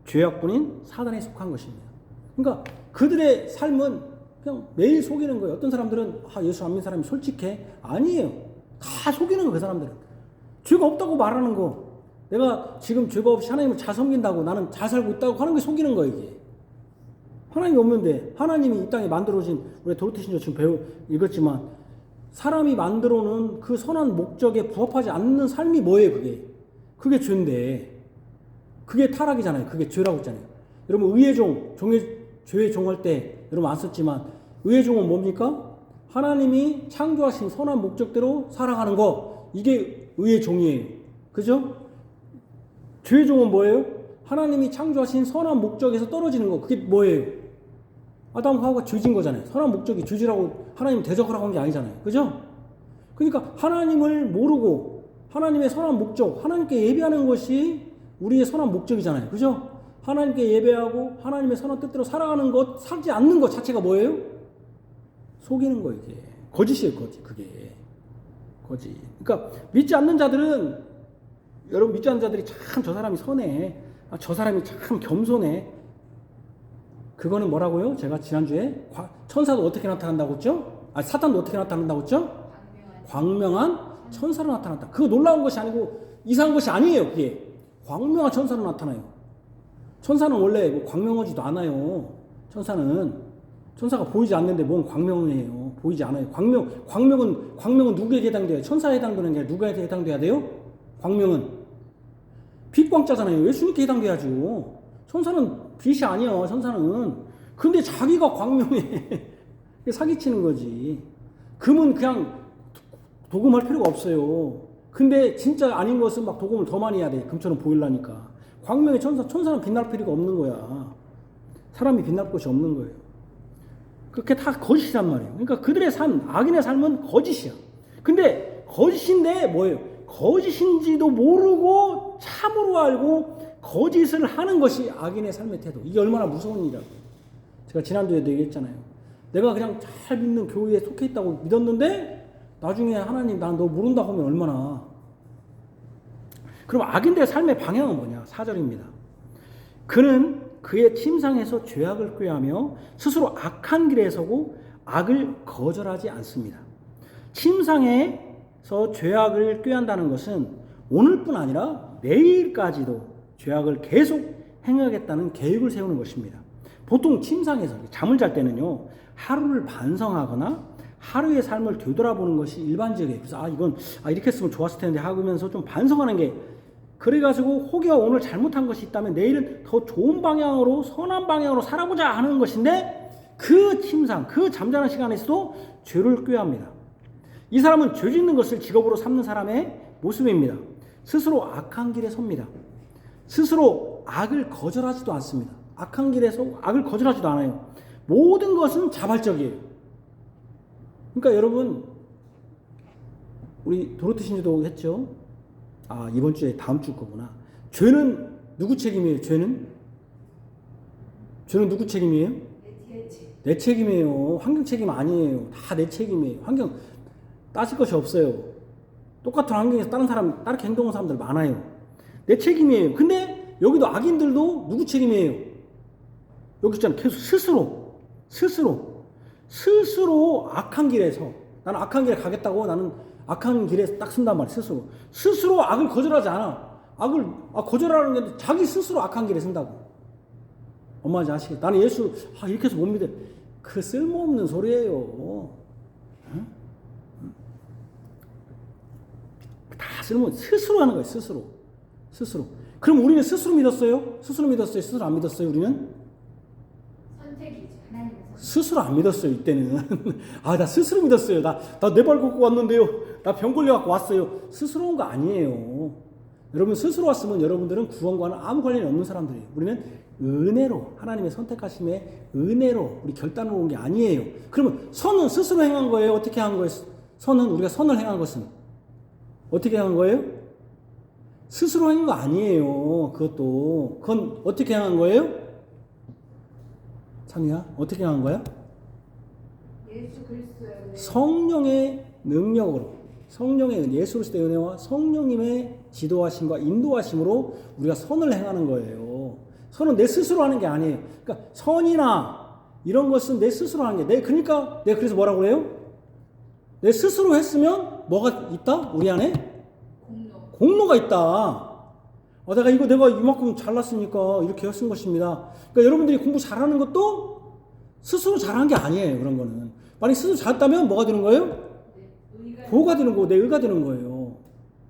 죄악뿐인 사단에 속한 것입니다. 그러니까 그들의 삶은 그냥 매일 속이는 거예요. 어떤 사람들은 예수 안 믿는 사람이 솔직해? 아니에요. 다 속이는 거예요. 그 사람들은. 죄가 없다고 말하는 거. 내가 지금 죄가 없이 하나님을 잘 섬긴다고, 나는 잘 살고 있다고 하는 게 속이는 거예요. 이게. 하나님이 없는데, 하나님이 이 땅에 만들어진, 우리 도로티 신조 지금 읽었지만, 사람이 만들어 놓은 그 선한 목적에 부합하지 않는 삶이 뭐예요? 그게 죄인데, 그게 타락이잖아요. 그게 죄라고 했잖아요. 여러분, 의의 종, 죄의 종 할 때 여러분 안 썼지만, 의의 종은 뭡니까? 하나님이 창조하신 선한 목적대로 살아가는 거, 이게 의의 종이에요. 그죠? 죄의 종은 뭐예요? 하나님이 창조하신 선한 목적에서 떨어지는 거, 그게 뭐예요? 아담 하와가 죄진 거잖아요. 선한 목적이 죄지라고 하나님 대적하라고 한 게 아니잖아요. 그죠? 그러니까 하나님을 모르고 하나님의 선한 목적, 하나님께 예배하는 것이 우리의 선한 목적이잖아요. 그죠? 하나님께 예배하고 하나님의 선한 뜻대로 살아가는 것, 살지 않는 것 자체가 뭐예요? 속이는 거, 이게. 거짓이에요, 거짓. 그게. 거짓. 그러니까 믿지 않는 자들은, 여러분 믿지 않는 자들이 참 저 사람이 선해. 저 사람이 참 겸손해. 그거는 뭐라고요? 제가 지난주에 천사도 어떻게 나타난다고 했죠? 사탄도 어떻게 나타난다고 했죠? 광명한 천사로 나타났다. 그거 놀라운 것이 아니고 이상한 것이 아니에요. 그게 광명한 천사로 나타나요. 천사는 원래 뭐 광명하지도 않아요. 천사가 보이지 않는데 뭔 광명이에요. 보이지 않아요. 광명은 누구에게 해당돼요? 천사에 해당되는 게 누구에게 해당돼야 돼요? 광명은 빛광자잖아요. 예수님께 해당돼야죠. 천사는 빛이 아니야. 천사는. 근데 자기가 광명해. 사기치는 거지. 금은 그냥 도금할 필요가 없어요. 근데 진짜 아닌 것은 막 도금을 더 많이 해야 돼. 금처럼 보이려니까. 광명의 천사는 빛날 필요가 없는 거야. 사람이 빛날 곳이 없는 거예요. 그게 다 거짓이란 말이에요. 그러니까 그들의 삶, 악인의 삶은 거짓이야. 근데 거짓인데 뭐예요? 거짓인지도 모르고 참으로 알고 거짓을 하는 것이 악인의 삶의 태도. 이게 얼마나 무서운 일이라고. 제가 지난주에도 얘기했잖아요. 내가 그냥 잘 믿는 교회에 속해 있다고 믿었는데 나중에 하나님 난 너 모른다고 하면 얼마나. 그럼 악인들의 삶의 방향은 뭐냐? 4절입니다. 그는 그의 침상에서 죄악을 꾀하며 스스로 악한 길에 서고 악을 거절하지 않습니다. 침상에서 죄악을 꾀한다는 것은 오늘뿐 아니라 내일까지도 죄악을 계속 행하겠다는 계획을 세우는 것입니다. 보통 침상에서 잠을 잘 때는요, 하루를 반성하거나 하루의 삶을 되돌아보는 것이 일반적이에요. 그래서 이건 이렇게 했으면 좋았을 텐데 하면서 좀 반성하는 게, 그래가지고 혹여 오늘 잘못한 것이 있다면 내일은 더 좋은 방향으로, 선한 방향으로 살아보자 하는 것인데, 그 침상, 그 잠자는 시간에서도 죄를 꾀합니다. 이 사람은 죄 짓는 것을 직업으로 삼는 사람의 모습입니다. 스스로 악한 길에 섭니다. 스스로 악을 거절하지도 않습니다. 악한 길에서 악을 거절하지도 않아요. 모든 것은 자발적이에요. 그러니까 여러분, 우리 도로트 신주도 했죠. 이번 주에 다음 주 거구나. 죄는 누구 책임이에요? 죄는 누구 책임이에요? 내 책임이에요. 환경 책임 아니에요. 다 내 책임이에요. 환경 따질 것이 없어요. 똑같은 환경에서 다른 사람 다르게 행동하는 사람들 많아요. 내 책임이에요. 근데 여기도 악인들도 누구 책임이에요? 여기 있잖아요. 계속 스스로 악한 길에서, 나는 악한 길에 가겠다고, 나는 악한 길에 딱 쓴단 말이에요. 스스로 악을 거절하지 않아. 악을 거절하는 게 자기 스스로 악한 길에 쓴다고. 엄마지 아시겠죠? 나는 예수 이렇게 해서 못 믿어. 그 쓸모없는 소리예요. 응? 다 쓸모없는, 스스로 하는 거예요. 스스로. 그럼 우리는 스스로 믿었어요? 스스로 안 믿었어요? 우리는? 선택이죠. 하나님의 선택. 스스로 안 믿었어요. 이때는. 나 스스로 믿었어요. 나 내 발 걷고 왔는데요. 나 병 걸려갖고 왔어요. 스스로 온 거 아니에요. 여러분, 스스로 왔으면 여러분들은 구원과는 아무 관련이 없는 사람들이에요. 우리는 은혜로, 하나님의 선택하심의 은혜로 우리 결단을 온 게 아니에요. 그러면 선은 스스로 행한 거예요? 어떻게 한 거예요? 우리가 선을 행한 것은 어떻게 한 거예요? 스스로 한 거 아니에요. 그건 어떻게 행한 거예요? 찬우야, 어떻게 행한 거야? 예수 그리스도의 은혜. 성령의 능력으로, 예수 그리스도의 은혜와 성령님의 지도하심과 인도하심으로 우리가 선을 행하는 거예요. 선은 내 스스로 하는 게 아니에요. 그러니까 선이나 이런 것은 내 스스로 하는 게, 그러니까 내가 그래서 뭐라고 그래요? 내 스스로 했으면 뭐가 있다? 우리 안에? 공로가 있다. 내가 이만큼 잘났으니까 이렇게 쓴 것입니다. 그러니까 여러분들이 공부 잘하는 것도 스스로 잘한 게 아니에요. 그런 거는. 만약 스스로 잘했다면 뭐가 되는 거예요? 고가 되는 거고, 내 의가 되는 거예요.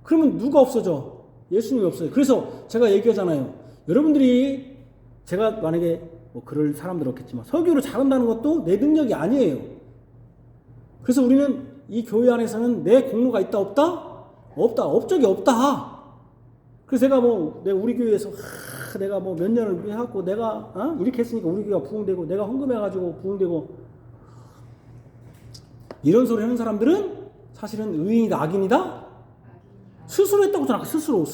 그러면 누가 없어져? 예수님이 없어요. 그래서 제가 얘기하잖아요. 여러분들이, 제가 만약에 그럴 사람들 없겠지만 설교를 잘한다는 것도 내 능력이 아니에요. 그래서 우리는 이 교회 안에서는 내 공로가 있다 없다? 없다. 업적이 없다. 그래서 제가 우리 교회에서 내가 몇 년을 해갖고 내가 이렇게 했으니까 우리 교회가 부흥되고, 내가 헌금해가지고 부흥되고, 이런 소리 하는 사람들은 사실은 의인이다, 악인이다? 스스로 했다고 전하. 스스로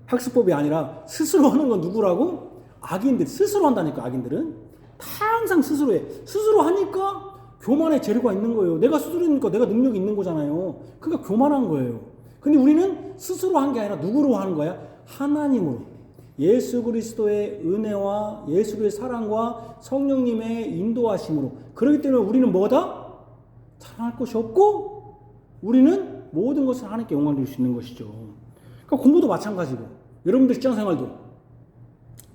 학습법이 아니라 스스로 하는 건 누구라고? 악인들. 스스로 한다니까. 악인들은 다 항상 스스로 해. 스스로 하니까 교만의 재료가 있는 거예요. 내가 스스로 하니까 내가 능력이 있는 거잖아요. 그러니까 교만한 거예요. 근데 우리는 스스로 한 게 아니라 누구로 하는 거야? 하나님으로. 예수 그리스도의 은혜와 예수 그리스도의 사랑과 성령님의 인도하심으로. 그렇기 때문에 우리는 뭐다? 자랑할 것이 없고, 우리는 모든 것을 하나님께 영광 드릴 수 있는 것이죠. 그러니까 공부도 마찬가지고, 여러분들 직장생활도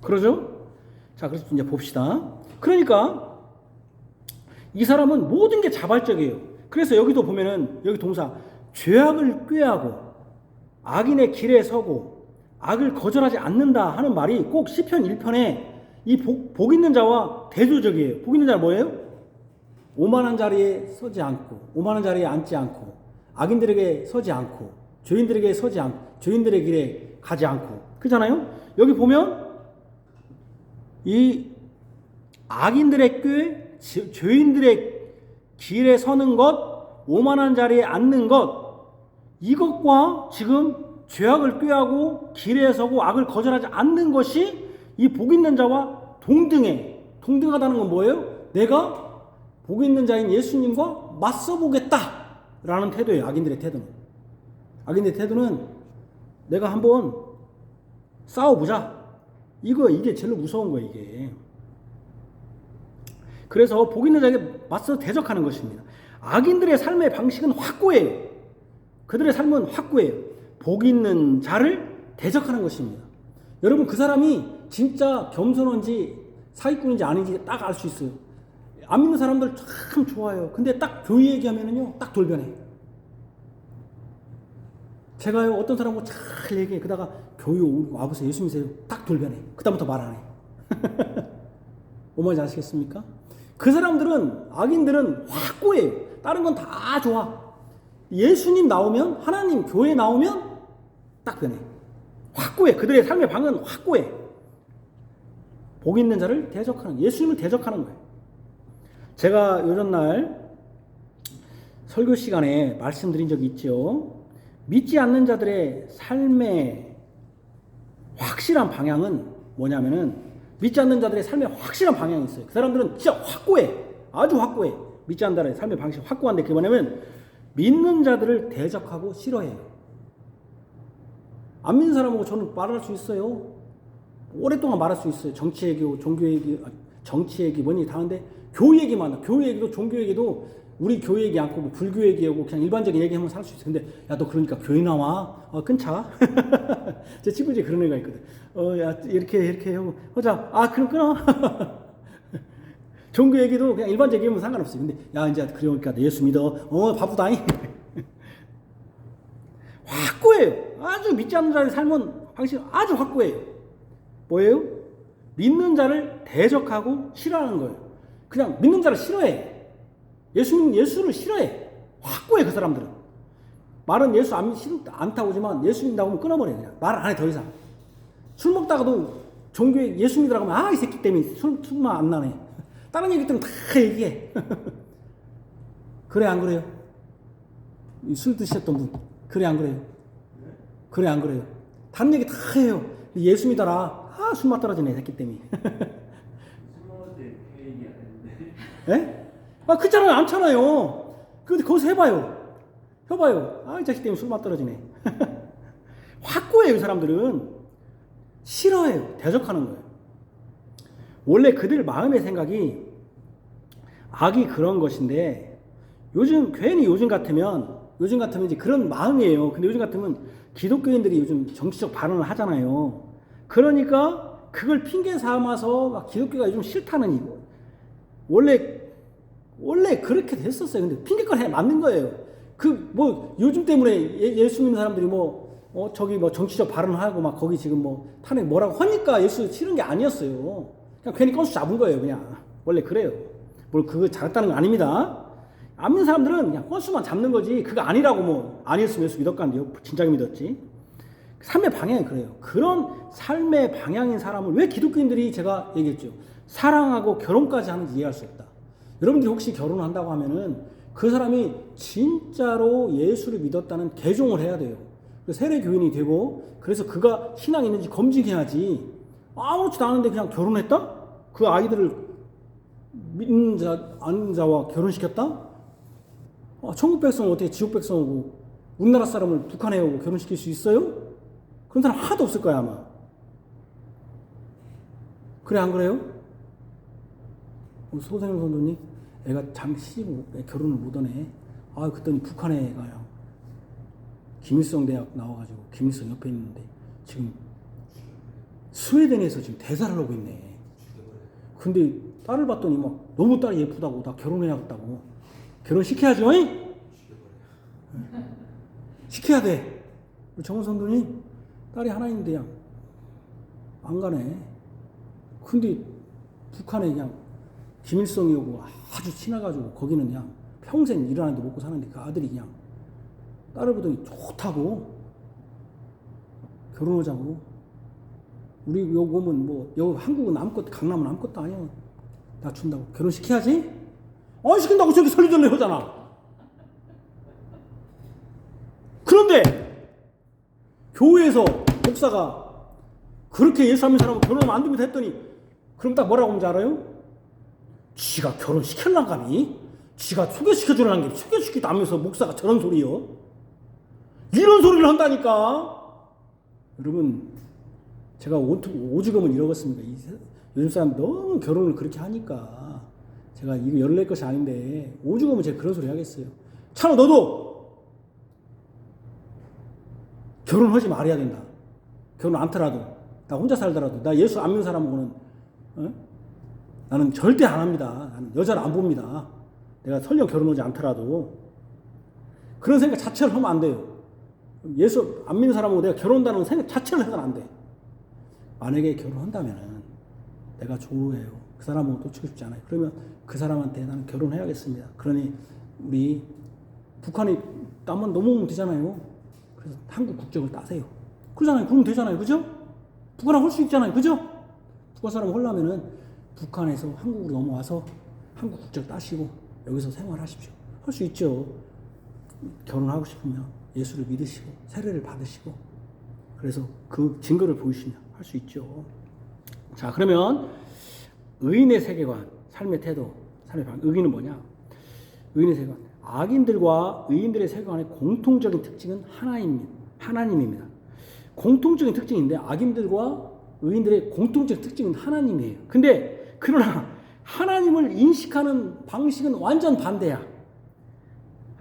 그러죠? 자, 그래서 이제 봅시다. 그러니까 이 사람은 모든 게 자발적이에요. 그래서 여기도 보면은, 여기 동사 죄악을 꾀하고 악인의 길에 서고 악을 거절하지 않는다 하는 말이 꼭 시편 1편에 이 복 있는 자와 대조적이에요. 복 있는 자는 뭐예요? 오만한 자리에 서지 않고, 오만한 자리에 앉지 않고, 악인들에게 서지 않고, 죄인들에게 서지 않고, 죄인들의 길에 가지 않고. 그렇잖아요? 여기 보면 이 악인들의 꾀, 죄인들의 길에 서는 것, 오만한 자리에 앉는 것, 이것과 지금 죄악을 꾀하고 길에 서고 악을 거절하지 않는 것이 이 복 있는 자와 동등해. 동등하다는 건 뭐예요? 내가 복 있는 자인 예수님과 맞서보겠다라는 태도예요. 악인들의 태도는. 악인들의 태도는 내가 한번 싸워보자. 이게 제일 무서운 거예요, 이게. 그래서 복 있는 자에게 맞서 대적하는 것입니다. 악인들의 삶의 방식은 확고해요. 그들의 삶은 확고해요. 복 있는 자를 대적하는 것입니다. 여러분, 그 사람이 진짜 겸손한지 사기꾼인지 아닌지 딱 알 수 있어요. 안 믿는 사람들 참 좋아요. 근데 딱 교회 얘기하면은요, 딱 돌변해. 제가요, 어떤 사람하고 잘 얘기해. 그러다가 교회 와보세요. 예수 믿으세요. 딱 돌변해. 그다음부터 말 안 해. 뭔 말인지 아시겠습니까? 그 사람들은, 악인들은 확고해요. 다른 건 다 좋아. 예수님 나오면, 하나님 교회 나오면 딱 변해. 확고해. 그들의 삶의 방은 확고해. 복 있는 자를 대적하는, 예수님을 대적하는 거예요. 제가 요전날 설교 시간에 말씀드린 적이 있죠. 믿지 않는 자들의 삶의 확실한 방향은 뭐냐면은, 믿지 않는 자들의 삶의 확실한 방향이 있어요. 그 사람들은 진짜 확고해. 아주 확고해. 믿지 않는 자들의 삶의 방식이 확고한데, 그게 뭐냐면 믿는 자들을 대적하고 싫어해요. 안 믿는 사람하고 저는 말할 수 있어요. 오랫동안 말할 수 있어요. 정치 얘기고 종교 얘기, 정치 얘기 뭐니 다 하는데, 교회 얘기만 해. 교회 얘기도 종교 얘기도 우리 교회 얘기 않고 뭐 불교 얘기하고 그냥 일반적인 얘기하면 살 수 있어. 근데 야, 너 그러니까 교회 나와. 끊자. 제 친구 중에 그런 애가 있거든. 야, 이렇게 하고 하자. 그럼 끊어. 종교 얘기도 그냥 일반적인 얘기하면 상관없어요. 근데 야, 이제 그러니까 예수 믿어. 바쁘다잉. 확고해요. 아주 믿지 않는 자의 삶은 방식 아주 확고해요. 뭐예요? 믿는 자를 대적하고 싫어하는 거예요. 그냥 믿는 자를 싫어해. 예수를 싫어해. 확고해, 그 사람들은. 말은 예수 않다고 하지만 예수 믿는다고 하면 끊어버려. 그냥 말 안 해, 더 이상. 술 먹다가도 종교에 예수 믿으라고 하면 이 새끼 때문에 술만 안 나네. 다른 얘기 때문에 다 얘기해. 그래, 안 그래요? 술 드셨던 분. 그래, 안 그래요? 그래, 안 그래요? 다른 얘기 다 해요. 예수 믿어라. 술맛 떨어지네, 새끼 때문에. 술 먹을 때 그 얘기 안 했는데. 예? 그렇잖아요. 않잖아요. 근데 거기서 해봐요. 이 자식 때문에 술맛 떨어지네. 확고해요, 이 사람들은. 싫어해요. 대적하는 거예요. 원래 그들 마음의 생각이 악이 그런 것인데, 괜히 요즘 같으면 이제 그런 마음이에요. 근데 요즘 같으면 기독교인들이 요즘 정치적 발언을 하잖아요. 그러니까 그걸 핑계 삼아서 막 기독교가 요즘 싫다는 이거. 원래 그렇게 됐었어요. 근데 핑계걸 맞는 거예요. 요즘 때문에 예수 믿는 사람들이 저기 정치적 발언을 하고 막 거기 지금 탄핵 뭐라고 하니까 예수 싫은 게 아니었어요. 그냥 괜히 건수 잡은 거예요, 그냥. 원래 그래요. 그거 잘했다는 건 아닙니다. 안 믿는 사람들은 그냥 건수만 잡는 거지, 그거 아니라고 아니었으면 예수 믿었간데요. 진작에 믿었지. 삶의 방향이 그래요. 그런 삶의 방향인 사람을 왜 기독교인들이, 제가 얘기했죠, 사랑하고 결혼까지 하는지 이해할 수 없다. 여러분들이 혹시 결혼을 한다고 하면은 그 사람이 진짜로 예수를 믿었다는 개종을 해야 돼요. 세례 교인이 되고, 그래서 그가 신앙이 있는지 검증해야지. 아무렇지도 않은데 그냥 결혼했다? 그 아이들을 믿는 아는 자와 결혼시켰다? 천국 백성은 어떻게 지옥 백성하고 우리나라 사람을 북한에 오고 결혼시킬 수 있어요? 그런 사람 하나도 없을 거야, 아마. 그래, 안 그래요? 소생영 선생님, 애가 결혼을 못하네. 그랬더니 북한에 가요. 김일성 대학 나와가지고 김일성 옆에 있는데 지금 스웨덴에서 지금 대사를 하고 있네. 근데 딸을 봤더니 너무 딸이 예쁘다고 나 결혼해야겠다고. 결혼시켜야죠, 잉? 시켜야 돼. 정원 선생님, 딸이 하나 있는데 그냥 안 가네. 근데 북한에 그냥 김일성이 오고 아주 친해가지고 거기는 그냥 평생 일하는데 먹고 사는데 그 아들이 그냥 딸을 보더니 좋다고 결혼하자고. 우리 여기 오면 여기 한국은 아무것도, 강남은 아무것도 아니야. 낮춘다고. 결혼시켜야지? 안 시킨다고 저렇게 설리절리 하잖아. 그런데 교회에서 목사가 그렇게 예수 믿는 사람은 결혼하면 안 됩니다 했더니 그럼 딱 뭐라고 하는지 알아요? 지가 결혼시켰란 감이? 지가 소개시켜주려는 게 소개시키도 하면서 목사가 저런 소리요? 이런 소리를 한다니까. 여러분, 제가 오죽하면 이러겠습니까? 요즘 사람 너무 결혼을 그렇게 하니까 제가 이거 열낼 것이 아닌데 오죽하면 제가 그런 소리 하겠어요. 찬호, 너도 결혼하지 말아야 된다. 결혼 않더라도, 나 혼자 살더라도, 나 예수 안 믿는 사람하고는 나는 절대 안 합니다. 나는 여자를 안 봅니다. 내가 설령 결혼하지 않더라도. 그런 생각 자체를 하면 안 돼요. 예수 안 믿는 사람하고 내가 결혼한다는 생각 자체를 해서는 안 돼. 만약에 결혼한다면 내가 좋아해요. 그 사람하고 놓치고 싶지 않아요. 그러면 그 사람한테 나는 결혼해야겠습니다. 그러니 우리 북한에 나만 넘어오면 되잖아요. 그래서 한국 국적을 따세요. 그러잖아요. 그러면 되잖아요. 그죠? 북한하고 할 수 있잖아요. 그죠? 북한 사람 하려면은 북한에서 한국으로 넘어와서 한국 국적 따시고 여기서 생활하십시오. 할 수 있죠. 결혼하고 싶으면 예수를 믿으시고 세례를 받으시고 그래서 그 증거를 보이시면 할 수 있죠. 자, 그러면 의인의 세계관, 삶의 태도, 삶의 방향. 의인은 뭐냐? 의인의 세계관. 악인들과 의인들의 세계관의 공통적인 특징은 하나님입니다. 공통적인 특징인데 악인들과 의인들의 공통적 특징은 하나님이에요. 근데 그러나 하나님을 인식하는 방식은 완전 반대야.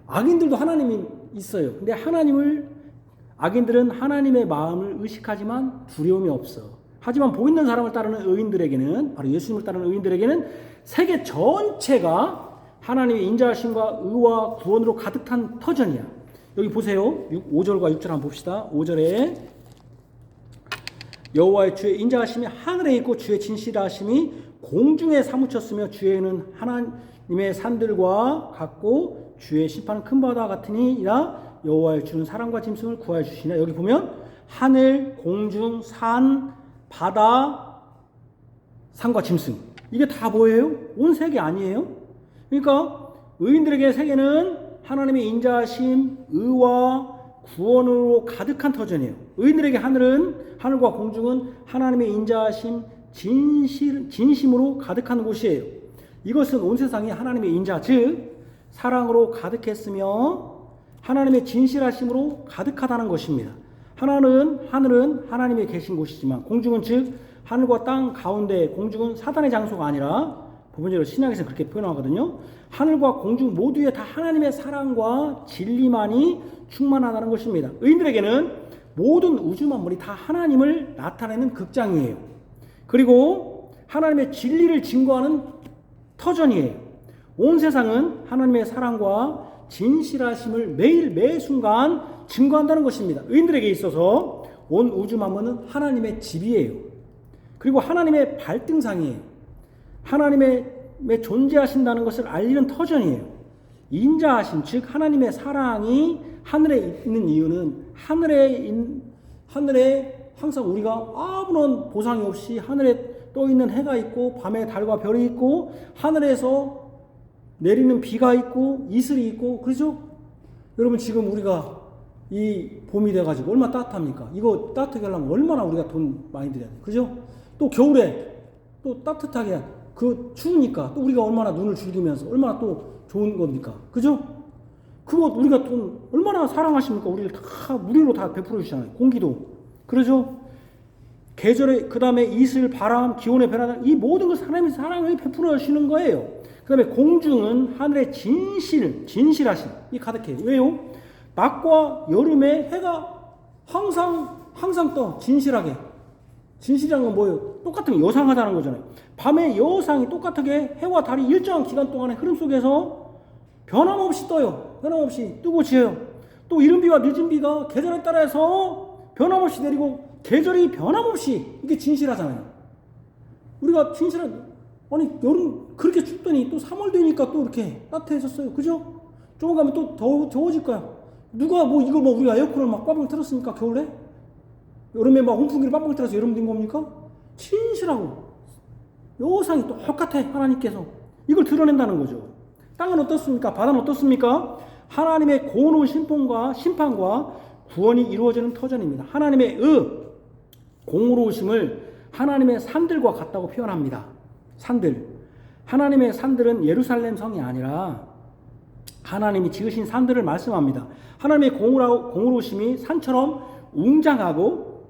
악인들도 하나님이 있어요. 근데 악인들은 하나님의 마음을 의식하지만 두려움이 없어. 하지만 복 있는 사람을 따르는 의인들에게는, 바로 예수님을 따르는 의인들에게는 세계 전체가 하나님의 인자하심과 의와 구원으로 가득 찬 터전이야. 여기 보세요. 5절과 6절 한번 봅시다. 5절에 여호와의 주의 인자하심이 하늘에 있고 주의 진실하심이 공중에 사무쳤으며 주에는 하나님의 산들과 같고 주의 심판은 큰 바다 같으니라. 여호와의 주는 사람과 짐승을 구하여 주시나. 여기 보면 하늘, 공중, 산, 바다, 산과 짐승, 이게 다 뭐예요? 온 세계 아니에요? 그러니까 의인들에게 세계는 하나님의 인자하심, 의와 구원으로 가득한 터전이에요. 의인들에게 하늘과 공중은 하나님의 인자하심, 진심으로 가득한 곳이에요. 이것은 온 세상이 하나님의 인자, 즉 사랑으로 가득했으며 하나님의 진실하심으로 가득하다는 것입니다. 하늘은 하나님의 계신 곳이지만 공중은 즉 하늘과 땅 가운데, 공중은 사단의 장소가 아니라 부분적으로 신약에서 그렇게 표현하거든요. 하늘과 공중 모두에 다 하나님의 사랑과 진리만이 충만하다는 것입니다. 의인들에게는 모든 우주 만물이 다 하나님을 나타내는 극장이에요. 그리고 하나님의 진리를 증거하는 터전이에요. 온 세상은 하나님의 사랑과 진실하심을 매일 매 순간 증거한다는 것입니다. 의인들에게 있어서 온 우주 만물은 하나님의 집이에요. 그리고 하나님의 발등상이에요. 하나님의 존재하신다는 것을 알리는 터전이에요. 인자하심, 즉 하나님의 사랑이 하늘에 있는 이유는 하늘에 항상 우리가 아무런 보상이 없이 하늘에 떠 있는 해가 있고 밤에 달과 별이 있고 하늘에서 내리는 비가 있고 이슬이 있고 그렇죠? 여러분 지금 우리가 이 봄이 돼가지고 얼마나 따뜻합니까? 이거 따뜻하게 하려면 얼마나 우리가 돈 많이 들여야 돼, 그죠? 또 겨울에 또 따뜻하게 그 추우니까 또 우리가 얼마나 눈을 즐기면서 얼마나 또 좋은 겁니까? 그죠? 그거 우리가 돈 얼마나 사랑하십니까? 우리를 다 무료로 다 베풀어 주시잖아요. 공기도 그러죠? 계절에 그 다음에 이슬, 바람, 기온의 변화, 이 모든 것 하나님의 사랑을 베풀어 주시는 거예요. 그 다음에 공중은 하늘의 진실하심 이 가득해요. 왜요? 낮과 여름에 해가 항상 떠 진실하게. 진실한 건 뭐예요? 똑같은 여상하다는 거잖아요. 밤에 여상이 똑같게 해와 달이 일정한 기간 동안의 흐름 속에서 변함없이 떠요. 변함없이 뜨고 지어요. 또 이른 비와 늦은 비가 계절에 따라서 변함없이 내리고 계절이 변함없이 이게 진실하잖아요. 우리가 아니 여름 그렇게 춥더니 또 3월 되니까 또 이렇게 따뜻해졌어요. 그죠? 조금 가면 또 더워질 거야. 누가 이거 우리가 에어컨을 막 빵빵 틀었으니까 겨울에? 여름에 막 온풍기를 빵빵 틀어서 여름 된 겁니까? 진실하고 요상이 똑같아. 하나님께서 이걸 드러낸다는 거죠. 땅은 어떻습니까? 바다는 어떻습니까? 하나님의 고노운 심판과 구원이 이루어지는 터전입니다. 하나님의 공의로우심을 하나님의 산들과 같다고 표현합니다. 산들. 하나님의 산들은 예루살렘 성이 아니라 하나님이 지으신 산들을 말씀합니다. 하나님의 공의로우심이 산처럼 웅장하고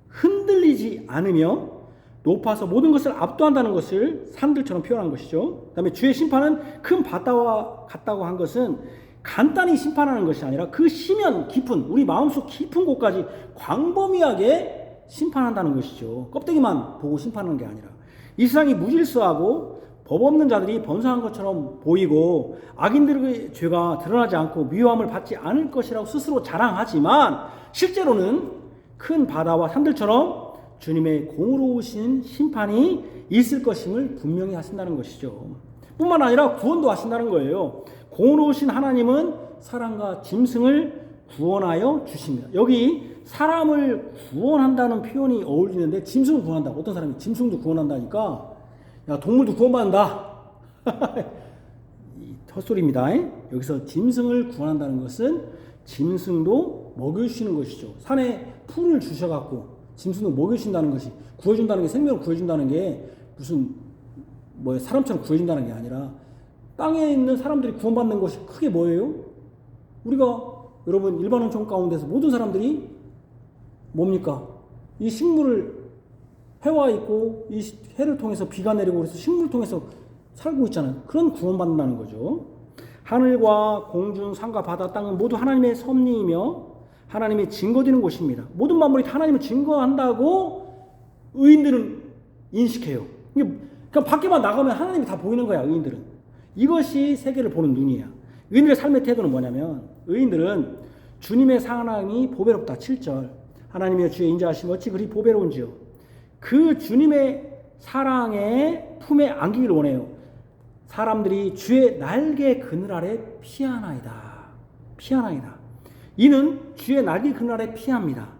흔들리지 않으며 높아서 모든 것을 압도한다는 것을 산들처럼 표현한 것이죠. 그 다음에 주의 심판은 큰 바다와 같다고 한 것은 간단히 심판하는 것이 아니라 그 심연 깊은 우리 마음속 깊은 곳까지 광범위하게 심판한다는 것이죠. 껍데기만 보고 심판하는 게 아니라 이 세상이 무질서하고 법 없는 자들이 번성한 것처럼 보이고 악인들의 죄가 드러나지 않고 미워함을 받지 않을 것이라고 스스로 자랑하지만 실제로는 큰 바다와 산들처럼 주님의 공의로우신 심판이 있을 것임을 분명히 하신다는 것이죠. 뿐만 아니라 구원도 하신다는 거예요. 공의로우신 하나님은 사람과 짐승을 구원하여 주십니다. 여기 사람을 구원한다는 표현이 어울리는데 짐승을 구원한다고. 어떤 사람이 짐승도 구원한다니까 야 동물도 구원받는다. 이 헛소리입니다. 여기서 짐승을 구원한다는 것은 짐승도 먹여주시는 것이죠. 산에 풀을 주셔갖고 짐승도 먹여주신다는 것이 구해준다는 게 생명을 구해준다는 게 무슨 뭐 사람처럼 구해준다는 게 아니라 땅에 있는 사람들이 구원받는 것이 크게 뭐예요? 우리가 여러분 일반 원천 가운데서 모든 사람들이 뭡니까? 이 식물을 해와 있고 이 해를 통해서 비가 내리고 그래서 식물을 통해서 살고 있잖아요. 그런 구원받는다는 거죠. 하늘과 공중, 산과 바다, 땅은 모두 하나님의 섭리이며 하나님의 증거되는 곳입니다. 모든 만물이 하나님을 증거한다고 의인들은 인식해요. 그러니까 밖에만 나가면 하나님이 다 보이는 거야. 의인들은. 이것이 세계를 보는 눈이야. 의인들의 삶의 태도는 뭐냐면 의인들은 주님의 사랑이 보배롭다. 7절 하나님의 주의 인자하심 어찌 그리 보배로운지요. 그 주님의 사랑의 품에 안기기를 원해요. 사람들이 주의 날개 그늘 아래 피하나이다. 피하나이다. 이는 주의 날개 그늘 아래 피합니다.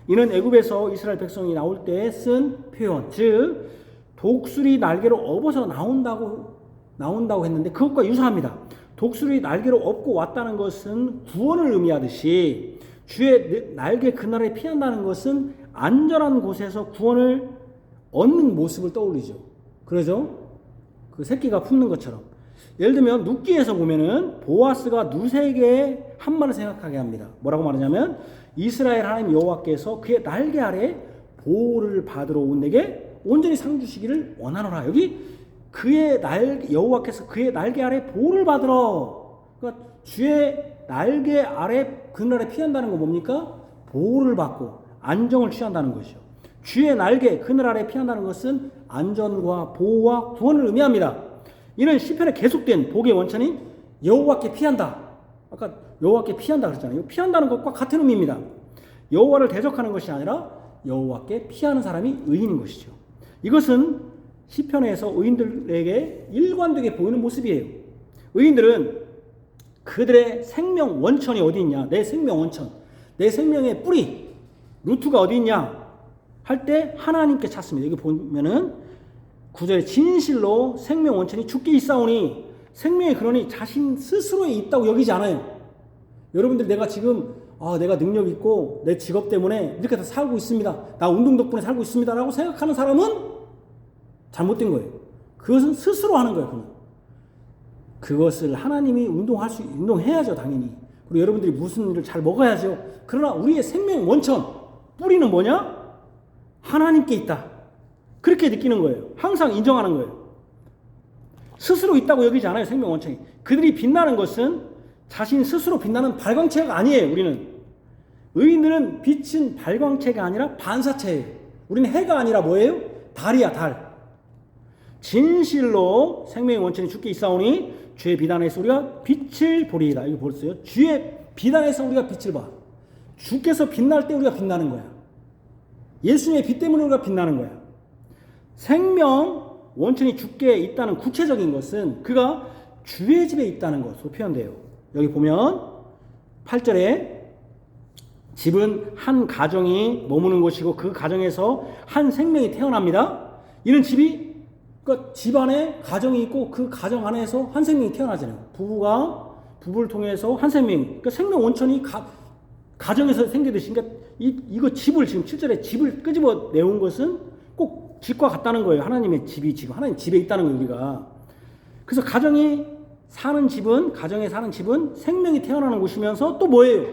이는 애굽에서 이스라엘 백성이 나올 때 쓴 표현, 즉 독수리 날개로 업어서 나온다고 했는데 그것과 유사합니다. 독수리 날개로 업고 왔다는 것은 구원을 의미하듯이 주의 날개 그날에 피한다는 것은 안전한 곳에서 구원을 얻는 모습을 떠올리죠. 그러죠? 그 새끼가 품는 것처럼. 예를 들면 룻기에서 보면은 보아스가 누색의 한 말을 생각하게 합니다. 뭐라고 말하냐면 이스라엘 하나님 여호와께서 그의 날개 아래 보호를 받으러 온 내게 온전히 상 주시기를 원하노라. 여기 여호와께서 그의 날개 아래 보호를 받으러. 그러니까 주의 날개 아래 그날에 피한다는 건 뭡니까? 보호를 받고 안정을 취한다는 것이죠. 주의 날개 그늘 아래 피한다는 것은 안전과 보호와 구원을 의미합니다. 이는 시편에 계속된 복의 원천인 여호와께 피한다. 아까 여호와께 피한다 그랬잖아요. 피한다는 것과 같은 의미입니다. 여호와를 대적하는 것이 아니라 여호와께 피하는 사람이 의인인 것이죠. 이것은 시편에서 의인들에게 일관되게 보이는 모습이에요. 의인들은 그들의 생명 원천이 어디 있냐? 내 생명 원천, 내 생명의 뿌리, 루트가 어디 있냐? 할 때 하나님께 찾습니다. 여기 보면은 9절에 진실로 생명 원천이 주께 있사오니 생명의 근원이 자신 스스로에 있다고 여기지 않아요. 여러분들 내가 지금 내가 능력 있고 내 직업 때문에 이렇게 다 살고 있습니다. 나 운동 덕분에 살고 있습니다. 라고 생각하는 사람은 잘못된 거예요. 그것은 스스로 하는 거예요. 그냥. 그것을 하나님이 운동해야죠. 당연히. 그리고 여러분들이 무슨 일을 잘 먹어야죠. 그러나 우리의 생명 원천 뿌리는 뭐냐? 하나님께 있다. 그렇게 느끼는 거예요. 항상 인정하는 거예요. 스스로 있다고 여기지 않아요. 생명 원천이. 그들이 빛나는 것은 자신 스스로 빛나는 발광체가 아니에요. 우리는. 의인들은 빛은 발광체가 아니라 반사체예요. 우리는 해가 아니라 뭐예요? 달이야. 달. 진실로 생명의 원천이 주께 있사오니 주의 비단에서 우리가 빛을 보리이다. 이거 보셨어요? 주의 비단에서 우리가 빛을 봐. 주께서 빛날 때 우리가 빛나는 거야. 예수님의 빛 때문에 우리가 빛나는 거야. 생명 원천이 주께 있다는 구체적인 것은 그가 주의 집에 있다는 것으로 표현돼요. 여기 보면 8절에 집은 한 가정이 머무는 곳이고 그 가정에서 한 생명이 태어납니다. 이는 집이 그러니까 집안에 가정이 있고 그 가정 안에서 한 생명이 태어나잖아요. 부부를 통해서 한 생명, 그러니까 생명 원천이 가정에서 생기듯이, 그러니까 이거 집을 지금 7절에 집을 끄집어 내온 것은 꼭 집과 같다는 거예요. 하나님의 집이 지금 하나님 집에 있다는 거예요, 우리가. 그래서 가정에 사는 집은 생명이 태어나는 곳이면서 또 뭐예요?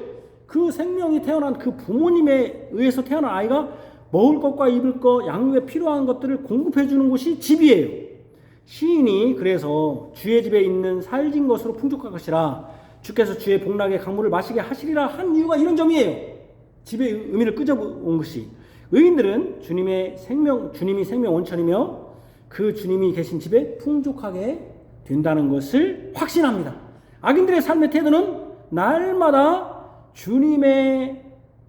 그 생명이 태어난 그 부모님에 의해서 태어난 아이가 먹을 것과 입을 것, 양육에 필요한 것들을 공급해 주는 곳이 집이에요. 시인이 그래서 주의 집에 있는 살진 것으로 풍족할 것이라 주께서 주의 복락의 강물을 마시게 하시리라 한 이유가 이런 점이에요. 집의 의미를 끄집어온 것이. 의인들은 주님이 생명 원천이며 그 주님이 계신 집에 풍족하게 된다는 것을 확신합니다. 악인들의 삶의 태도는 날마다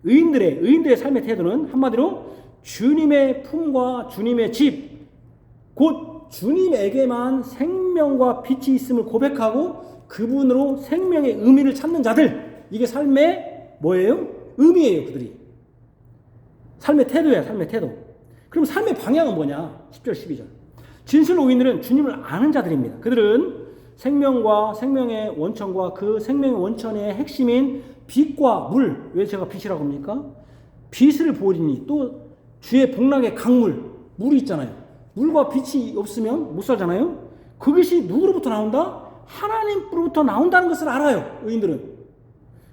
의인들의 삶의 태도는 한마디로 주님의 품과 주님의 집, 곧 주님에게만 생명과 빛이 있음을 고백하고 그분으로 생명의 의미를 찾는 자들, 이게 삶의 뭐예요? 의미예요, 그들이. 삶의 태도야, 삶의 태도. 그럼 삶의 방향은 뭐냐? 10절, 12절. 진실로 의인들은 주님을 아는 자들입니다. 그들은 생명과 생명의 원천과 그 생명의 원천의 핵심인 빛과 물, 왜 제가 빛이라고 합니까? 빛을 보리니 또 주의 복락의 강물, 물이 있잖아요. 물과 빛이 없으면 못 살잖아요. 그것이 누구로부터 나온다? 하나님으로부터 나온다는 것을 알아요, 의인들은.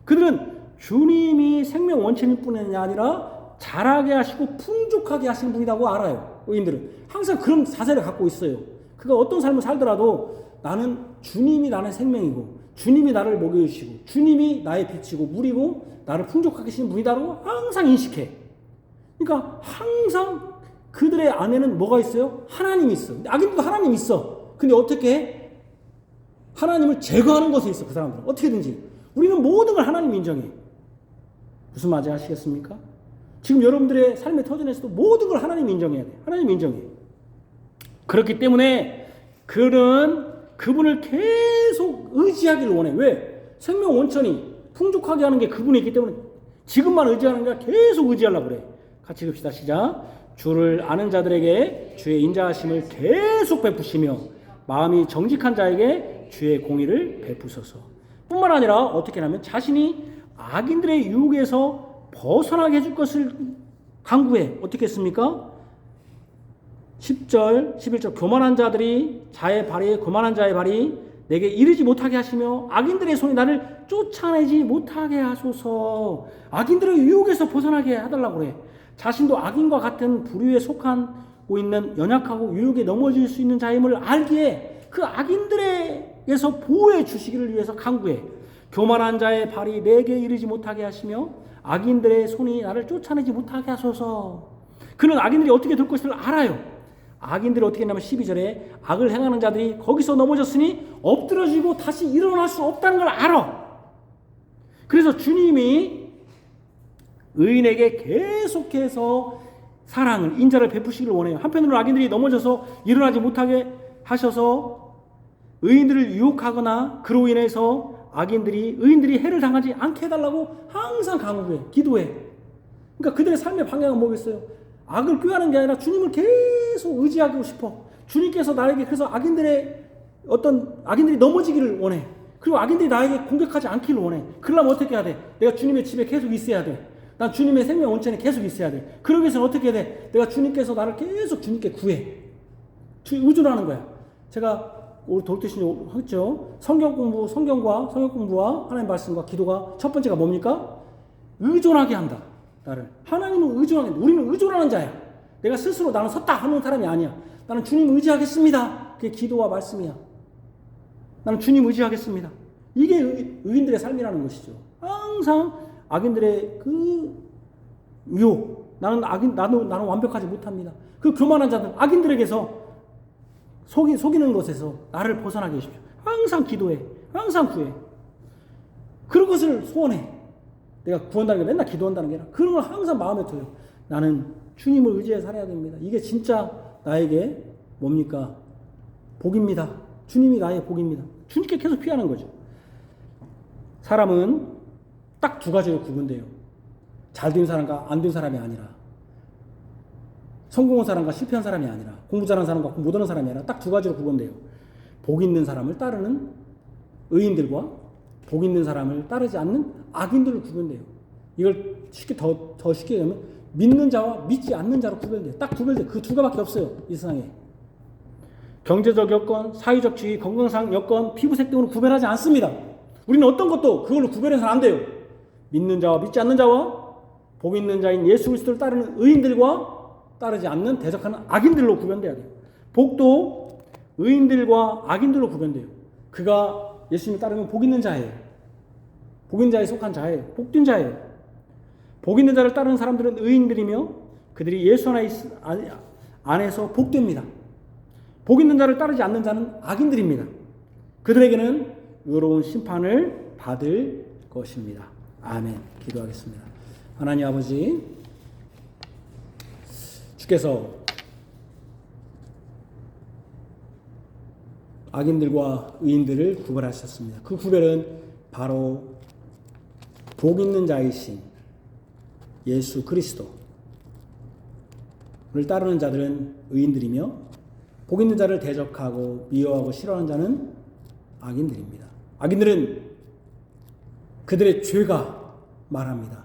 그들은 주님이 생명 원천일 뿐이 아니라 자라게 하시고 풍족하게 하시는 분이라고 알아요, 의인들은. 항상 그런 자세를 갖고 있어요. 그가 어떤 삶을 살더라도 나는 주님이 나의 생명이고 주님이 나를 먹여주시고 주님이 나의 빛이고 물이고 나를 풍족하게 하시는 분이다라고 항상 인식해. 그러니까 항상 그들의 안에는 뭐가 있어요? 하나님이 있어. 악인들도 하나님이 있어. 근데 어떻게 해? 하나님을 제거하는 것에 있어, 그 사람들은. 어떻게든지. 우리는 모든 걸 하나님 인정해. 무슨 말인지 아시겠습니까? 지금 여러분들의 삶의 터전에서도 모든 걸 하나님 인정해야 돼. 하나님 인정해. 그렇기 때문에 그분을 계속 의지하기를 원해. 왜? 생명 원천이 풍족하게 하는 게 그분이 있기 때문에 지금만 의지하는 게 아니라 계속 의지하려고 그래. 같이 읍시다. 시작. 주를 아는 자들에게 주의 인자하심을 계속 베푸시며 마음이 정직한 자에게 주의 공의를 베푸소서. 뿐만 아니라 어떻게 하면 자신이 악인들의 유혹에서 벗어나게 해줄 것을 강구해. 어떻게 했습니까? 10절, 11절. 교만한 자의 발이 내게 이르지 못하게 하시며 악인들의 손이 나를 쫓아내지 못하게 하소서. 악인들의 유혹에서 벗어나게 해달라고 그래. 자신도 악인과 같은 부류에 속하고 있는 연약하고 유혹에 넘어질 수 있는 자임을 알기에 그 악인들에게서 보호해 주시기를 위해서 강구해. 교만한 자의 발이 내게 이르지 못하게 하시며 악인들의 손이 나를 쫓아내지 못하게 하소서. 그는 악인들이 어떻게 될 것을 알아요. 악인들이 어떻게 했냐면 12절에 악을 행하는 자들이 거기서 넘어졌으니 엎드러지고 다시 일어날 수 없다는 걸 알아. 그래서 주님이 의인에게 계속해서 사랑을, 인자를 베푸시기를 원해요. 한편으로 악인들이 넘어져서 일어나지 못하게 하셔서 의인들을 유혹하거나 그로 인해서 의인들이 해를 당하지 않게 해달라고 항상 강구해, 기도해. 그러니까 그들의 삶의 방향은 뭐겠어요? 악을 꾀하는 게 아니라 주님을 계속 의지하고 싶어. 주님께서 나에게 그래서 악인들이 넘어지기를 원해. 그리고 악인들이 나에게 공격하지 않기를 원해. 그러려면 어떻게 해야 돼? 내가 주님의 집에 계속 있어야 돼. 난 주님의 생명 원천에 계속 있어야 돼. 그러기 위해서는 어떻게 해야 돼? 내가 주님께서 나를 계속 주님께 구해. 의존하는 거야. 제가 우리 도르트신 했죠. 성경 공부와 하나님 말씀과 기도가 첫 번째가 뭡니까? 의존하게 한다. 나를. 하나님은 의존하는, 우리는 의존하는 자야. 내가 스스로 나는 섰다 하는 사람이 아니야. 나는 주님 의지하겠습니다. 그게 기도와 말씀이야. 나는 주님 의지하겠습니다. 이게 의인들의 삶이라는 것이죠. 항상 악인들의 그 유혹. 나는 완벽하지 못합니다. 그 교만한 자들, 악인들에게서 속이는 것에서 나를 벗어나게 해주십시오. 항상 기도해. 항상 구해. 그런 것을 소원해. 내가 구한다는 게 맨날 기도한다는 게 아니라 그런 걸 항상 마음에 둬요. 나는 주님을 의지해 살아야 됩니다. 이게 진짜 나에게 뭡니까? 복입니다. 주님이 나의 복입니다. 주님께 계속 피하는 거죠. 사람은 딱 두 가지로 구분돼요. 잘 된 사람과 안 된 사람이 아니라. 성공한 사람과 실패한 사람이 아니라, 공부 잘하는 사람과 공부 못하는 사람이 아니라 딱 두 가지로 구분돼요. 복 있는 사람을 따르는 의인들과 복 있는 사람을 따르지 않는 악인들로 구분돼요. 이걸 더 쉽게 얘기하면 믿는 자와 믿지 않는 자로 구별돼요. 딱 구별돼요. 그 두 가지밖에 없어요. 이 세상에. 경제적 여건, 사회적 지위, 건강상 여건, 피부색 등으로 구별하지 않습니다. 우리는 어떤 것도 그걸로 구별해서는 안 돼요. 믿는 자와 믿지 않는 자와 복 있는 자인 예수 그리스도를 따르는 의인들과 따르지 않는 대적하는 악인들로 구별돼야 돼요. 복도 의인들과 악인들로 구별돼요. 그가 예수님을 따르면 복 있는 자예요. 복 있는 자에 속한 자예요. 복된 자예요. 복 있는 자를 따르는 사람들은 의인들이며 그들이 예수 안에서 복됩니다. 복 있는 자를 따르지 않는 자는 악인들입니다. 그들에게는 의로운 심판을 받을 것입니다. 아멘. 기도하겠습니다. 하나님 아버지, 주께서 악인들과 의인들을 구별하셨습니다. 그 구별은 바로 복 있는 자이신 예수 그리스도를 따르는 자들은 의인들이며 복 있는 자를 대적하고 미워하고 싫어하는 자는 악인들입니다. 악인들은 그들의 죄가 말합니다.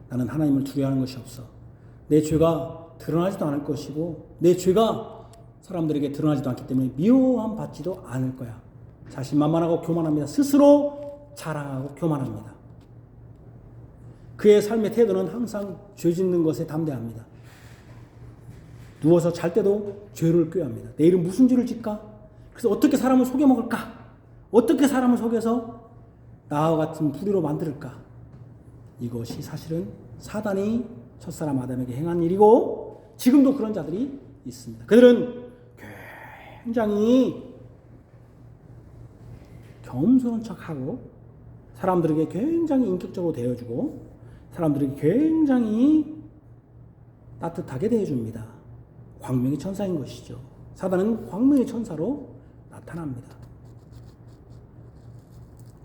나는 하나님을 두려워하는 것이 없어. 내 죄가 드러나지도 않을 것이고 내 죄가 사람들에게 드러나지도 않기 때문에 미워함 받지도 않을 거야. 자신만만하고 교만합니다. 스스로 자랑하고 교만합니다. 그의 삶의 태도는 항상 죄 짓는 것에 담대합니다. 누워서 잘 때도 죄를 꾀합니다. 내일은 무슨 죄를 짓까? 그래서 어떻게 사람을 속여먹을까? 어떻게 사람을 속여서 나와 같은 불의로 만들까? 이것이 사실은 사단이 첫사람 아담에게 행한 일이고 지금도 그런 자들이 있습니다. 그들은 굉장히 겸손한 척하고 사람들에게 굉장히 인격적으로 대해주고 사람들에게 굉장히 따뜻하게 대해줍니다. 광명의 천사인 것이죠. 사단은 광명의 천사로 나타납니다.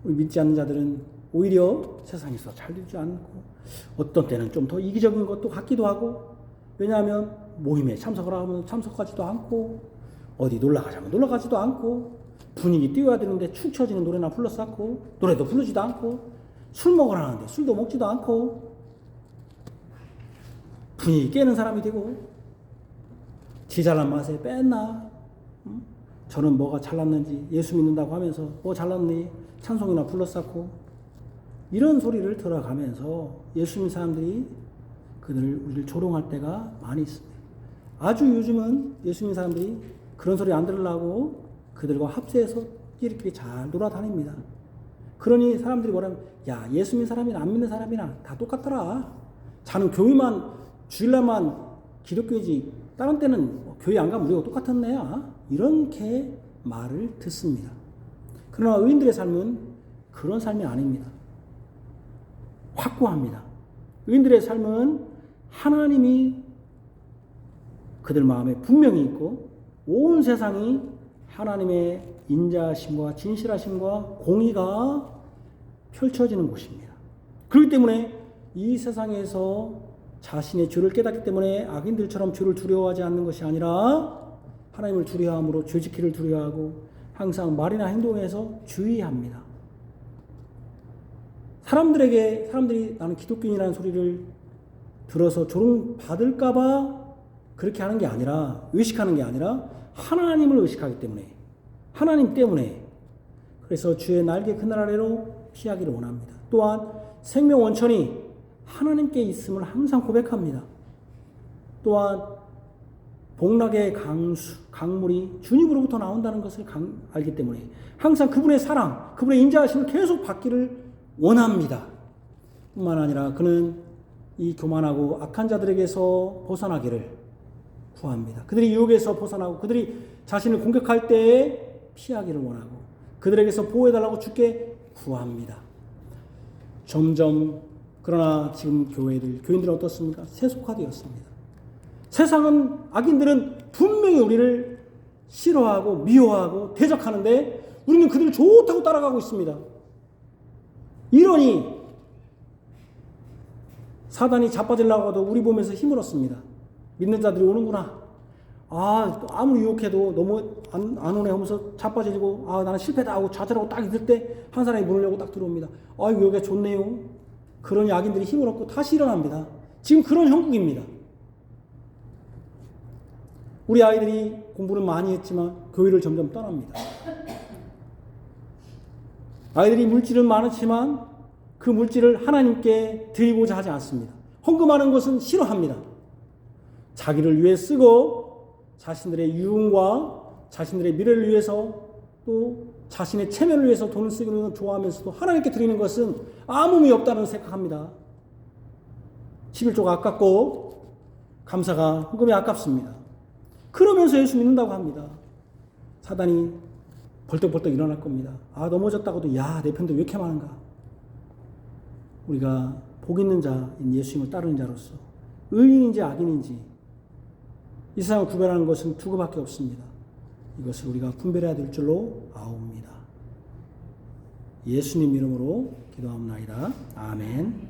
우리 믿지 않는 자들은 오히려 세상에서 잘 되지 않고 어떤 때는 좀 더 이기적인 것도 같기도 하고 왜냐하면 모임에 참석을 하면 참석하지도 않고 어디 놀러가자면 놀러가지도 않고 분위기 띄워야 되는데 축 처지는 노래나 불러서 않고 노래도 부르지도 않고 술 먹으러 하는데 술도 먹지도 않고 분위기 깨는 사람이 되고 지 잘난 맛에 뺐나 저는 뭐가 잘났는지 예수 믿는다고 하면서 뭐 잘났니 찬송이나 불러쌓고 이런 소리를 들어가면서 예수 믿는 사람들이 우리를 조롱할 때가 많이 있습니다. 아주 요즘은 예수 믿는 사람들이 그런 소리 안 들으려고 그들과 합세해서 끼리끼리 잘 돌아다닙니다. 그러니 사람들이 뭐라면 야 예수 믿는 사람이나 안 믿는 사람이나 다 똑같더라. 자는 교회만 주일날만 기독교이지 다른 때는 교회 안 가면 우리가 똑같은 애야. 이렇게 말을 듣습니다. 그러나 의인들의 삶은 그런 삶이 아닙니다. 확고합니다. 의인들의 삶은 하나님이 그들 마음에 분명히 있고 온 세상이 하나님의 인자하심과 진실하심과 공의가 펼쳐지는 곳입니다. 그렇기 때문에 이 세상에서 자신의 죄를 깨닫기 때문에 악인들처럼 죄를 두려워하지 않는 것이 아니라 하나님을 두려워함으로 죄 지키기를 두려워하고 항상 말이나 행동에서 주의합니다. 사람들이 나는 기독교인이라는 소리를 들어서 조롱받을까봐 그렇게 하는 게 아니라 의식하는 게 아니라 하나님을 의식하기 때문에 하나님 때문에 그래서 주의 날개 그늘 아래로 피하기를 원합니다. 또한 생명 원천이 하나님께 있음을 항상 고백합니다. 또한 복락의 강물이 주님으로부터 나온다는 것을 알기 때문에 항상 그분의 사랑, 그분의 인자하심을 계속 받기를 원합니다. 뿐만 아니라 그는 이 교만하고 악한 자들에게서 벗어나기를 구합니다. 그들이 유혹에서 벗어나고 그들이 자신을 공격할 때에 피하기를 원하고 그들에게서 보호해달라고 주께 구합니다. 점점 그러나 지금 교인들은 어떻습니까? 세속화되었습니다. 세상은 악인들은 분명히 우리를 싫어하고 미워하고 대적하는데 우리는 그들을 좋다고 따라가고 있습니다. 이러니 사단이 자빠지려고 해도 우리 보면서 힘을 얻습니다. 믿는 자들이 오는구나. 아무리 유혹해도 너무 안 오네 하면서 자빠지고, 나는 실패다 하고 좌절하고 딱 있을 때 한 사람이 문을 열고 딱 들어옵니다. 여기가 좋네요. 그런 악인들이 힘을 얻고 다시 일어납니다. 지금 그런 형국입니다. 우리 아이들이 공부는 많이 했지만 교회를 점점 떠납니다. 아이들이 물질은 많지만 그 물질을 하나님께 드리고자 하지 않습니다. 헌금하는 것은 싫어합니다. 자기를 위해 쓰고 자신들의 유흥과 자신들의 미래를 위해서 또 자신의 체면을 위해서 돈을 쓰기는 건 좋아하면서도 하나님께 드리는 것은 아무 의미 없다는 생각합니다. 11조가 아깝고 감사가 헌금이 아깝습니다. 그러면서 예수 믿는다고 합니다. 사단이 벌떡벌떡 일어날 겁니다. 넘어졌다고도 내 편도 왜 이렇게 많은가. 우리가 복 있는 자인 예수님을 따르는 자로서 의인인지 악인인지 이 세상을 구별하는 것은 두 가지밖에 없습니다. 이것을 우리가 분별해야 될 줄로 아옵니다. 예수님 이름으로 기도합니다. 아멘.